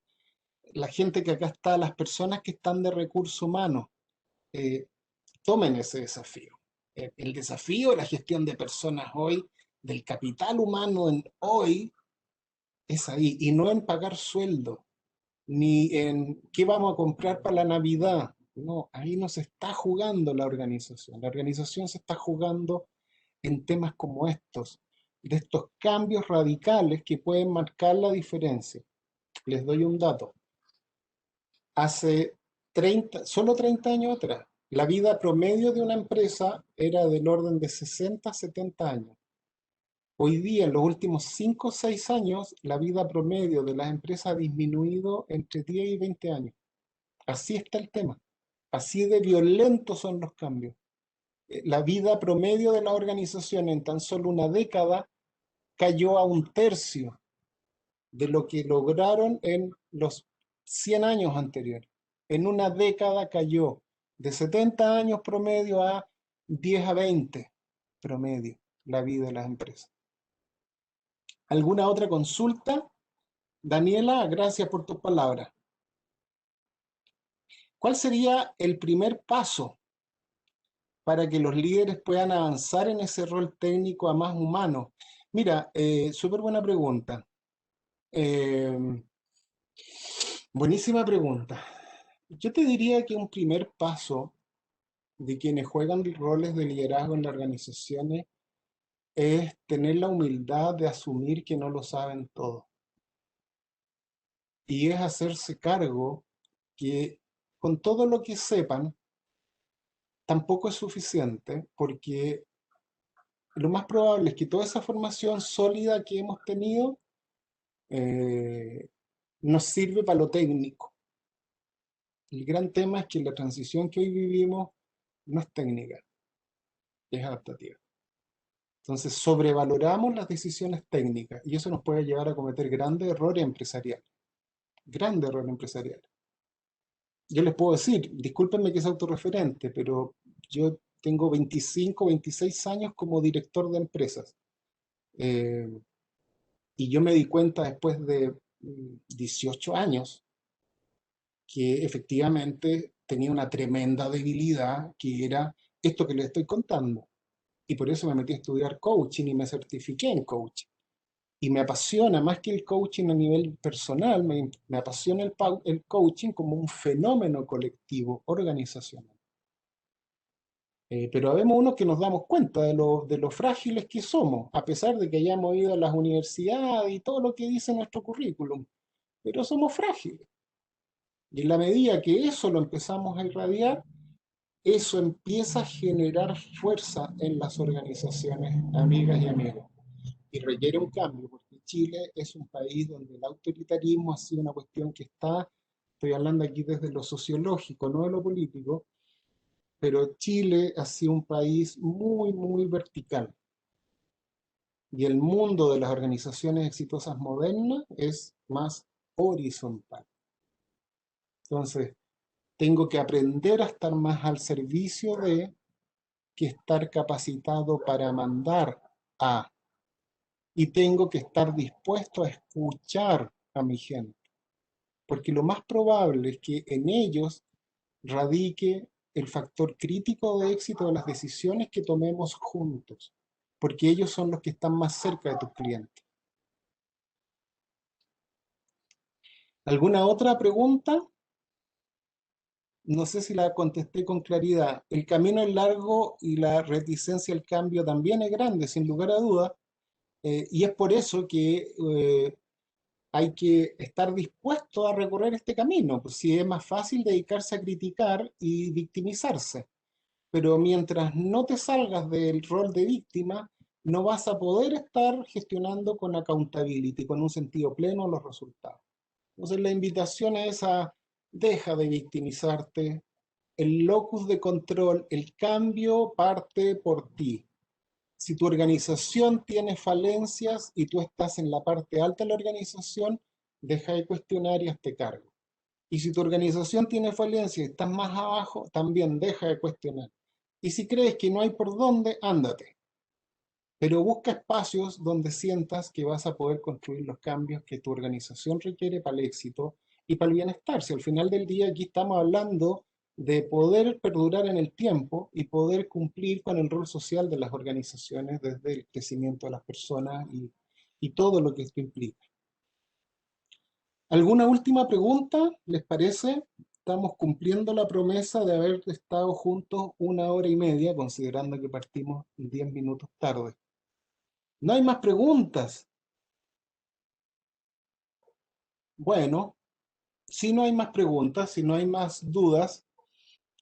La gente que acá está, las personas que están de recursos humanos, eh, tomen ese desafío. El desafío de la gestión de personas hoy, del capital humano en hoy, es ahí, y no en pagar sueldo, ni en qué vamos a comprar para la Navidad. No, ahí no se está jugando la organización. La organización se está jugando en temas como estos, de estos cambios radicales que pueden marcar la diferencia. Les doy un dato. Hace 30, solo 30 años atrás, la vida promedio de una empresa era del orden de 60 a 70 años. Hoy día, en los últimos 5 o 6 años, la vida promedio de las empresas ha disminuido entre 10 y 20 años. Así está el tema. Así de violentos son los cambios. La vida promedio de la organización en tan solo una década cayó a un tercio de lo que lograron en los 100 años anteriores. En una década cayó de 70 años promedio a 10 a 20 promedio la vida de las empresas. ¿Alguna otra consulta? Daniela, gracias por tus palabras. ¿Cuál sería el primer paso para que los líderes puedan avanzar en ese rol técnico a más humano? Mira, súper buena pregunta. Eh, Buenísima pregunta. Yo te diría que un primer paso de quienes juegan roles de liderazgo en las organizaciones es tener la humildad de asumir que no lo saben todo. Y es hacerse cargo que con todo lo que sepan, tampoco es suficiente, porque lo más probable es que toda esa formación sólida que hemos tenido eh, nos sirve para lo técnico. El gran tema es que la transición que hoy vivimos no es técnica, es adaptativa. Entonces sobrevaloramos las decisiones técnicas y eso nos puede llevar a cometer grandes errores empresariales. Grandes errores empresariales. Yo les puedo decir, discúlpenme que sea autorreferente, pero yo tengo 25, 26 años como director de empresas. Eh, y yo me di cuenta después de 18 años que efectivamente tenía una tremenda debilidad que era esto que les estoy contando. Y por eso me metí a estudiar coaching y me certifiqué en coaching. Y me apasiona más que el coaching a nivel personal, me apasiona el coaching como un fenómeno colectivo, organizacional. Pero habemos unos que nos damos cuenta de lo frágiles que somos, a pesar de que hayamos ido a las universidades y todo lo que dice nuestro currículum, pero somos frágiles. Y en la medida que eso lo empezamos a irradiar, eso empieza a generar fuerza en las organizaciones, amigas y amigos. Y requiere un cambio, porque Chile es un país donde el autoritarismo ha sido una cuestión que está, estoy hablando aquí desde lo sociológico, no de lo político, pero Chile ha sido un país muy, muy vertical. Y el mundo de las organizaciones exitosas modernas es más horizontal. Entonces, tengo que aprender a estar más al servicio de que estar capacitado para mandar a. Y tengo que estar dispuesto a escuchar a mi gente, porque lo más probable es que en ellos radique el factor crítico de éxito de las decisiones que tomemos juntos, porque ellos son los que están más cerca de tus clientes. ¿Alguna otra pregunta? No sé si la contesté con claridad. El camino es largo y la reticencia al cambio también es grande, sin lugar a dudas, y es por eso que hay que estar dispuesto a recorrer este camino, pues si es más fácil dedicarse a criticar y victimizarse. pero mientras no te salgas del rol de víctima, no vas a poder estar gestionando con accountability, con un sentido pleno los resultados. Entonces la invitación es a deja de victimizarte, el locus de control, el cambio parte por ti. Si tu organización tiene falencias y tú estás en la parte alta de la organización, deja de cuestionar y hazte cargo. Y si tu organización tiene falencias y estás más abajo, también deja de cuestionar. Y si crees que no hay por dónde, ándate. Pero busca espacios donde sientas que vas a poder construir los cambios que tu organización requiere para el éxito y para el bienestar. Si al final del día aquí estamos hablando de poder perdurar en el tiempo y poder cumplir con el rol social de las organizaciones desde el crecimiento de las personas y todo lo que esto implica. ¿Alguna última pregunta? ¿Les parece? Estamos cumpliendo la promesa de haber estado juntos 1 hora y media, considerando que partimos 10 minutos tarde. No hay más preguntas. Bueno, si no hay más preguntas, si no hay más dudas,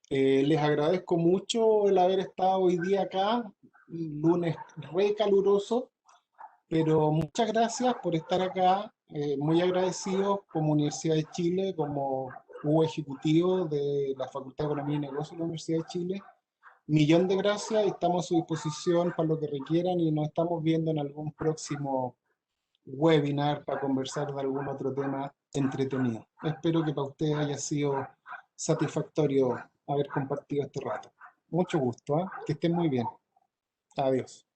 les agradezco mucho el haber estado hoy día acá, lunes re caluroso, pero muchas gracias por estar acá, muy agradecidos como Universidad de Chile, como ejecutivo de la Facultad de Economía y Negocios de la Universidad de Chile. Millón de gracias y estamos a su disposición para lo que requieran y nos estamos viendo en algún próximo webinar para conversar de algún otro tema entretenido. Espero que para ustedes haya sido satisfactorio haber compartido este rato. Mucho gusto, ¿eh? Que estén muy bien. Adiós.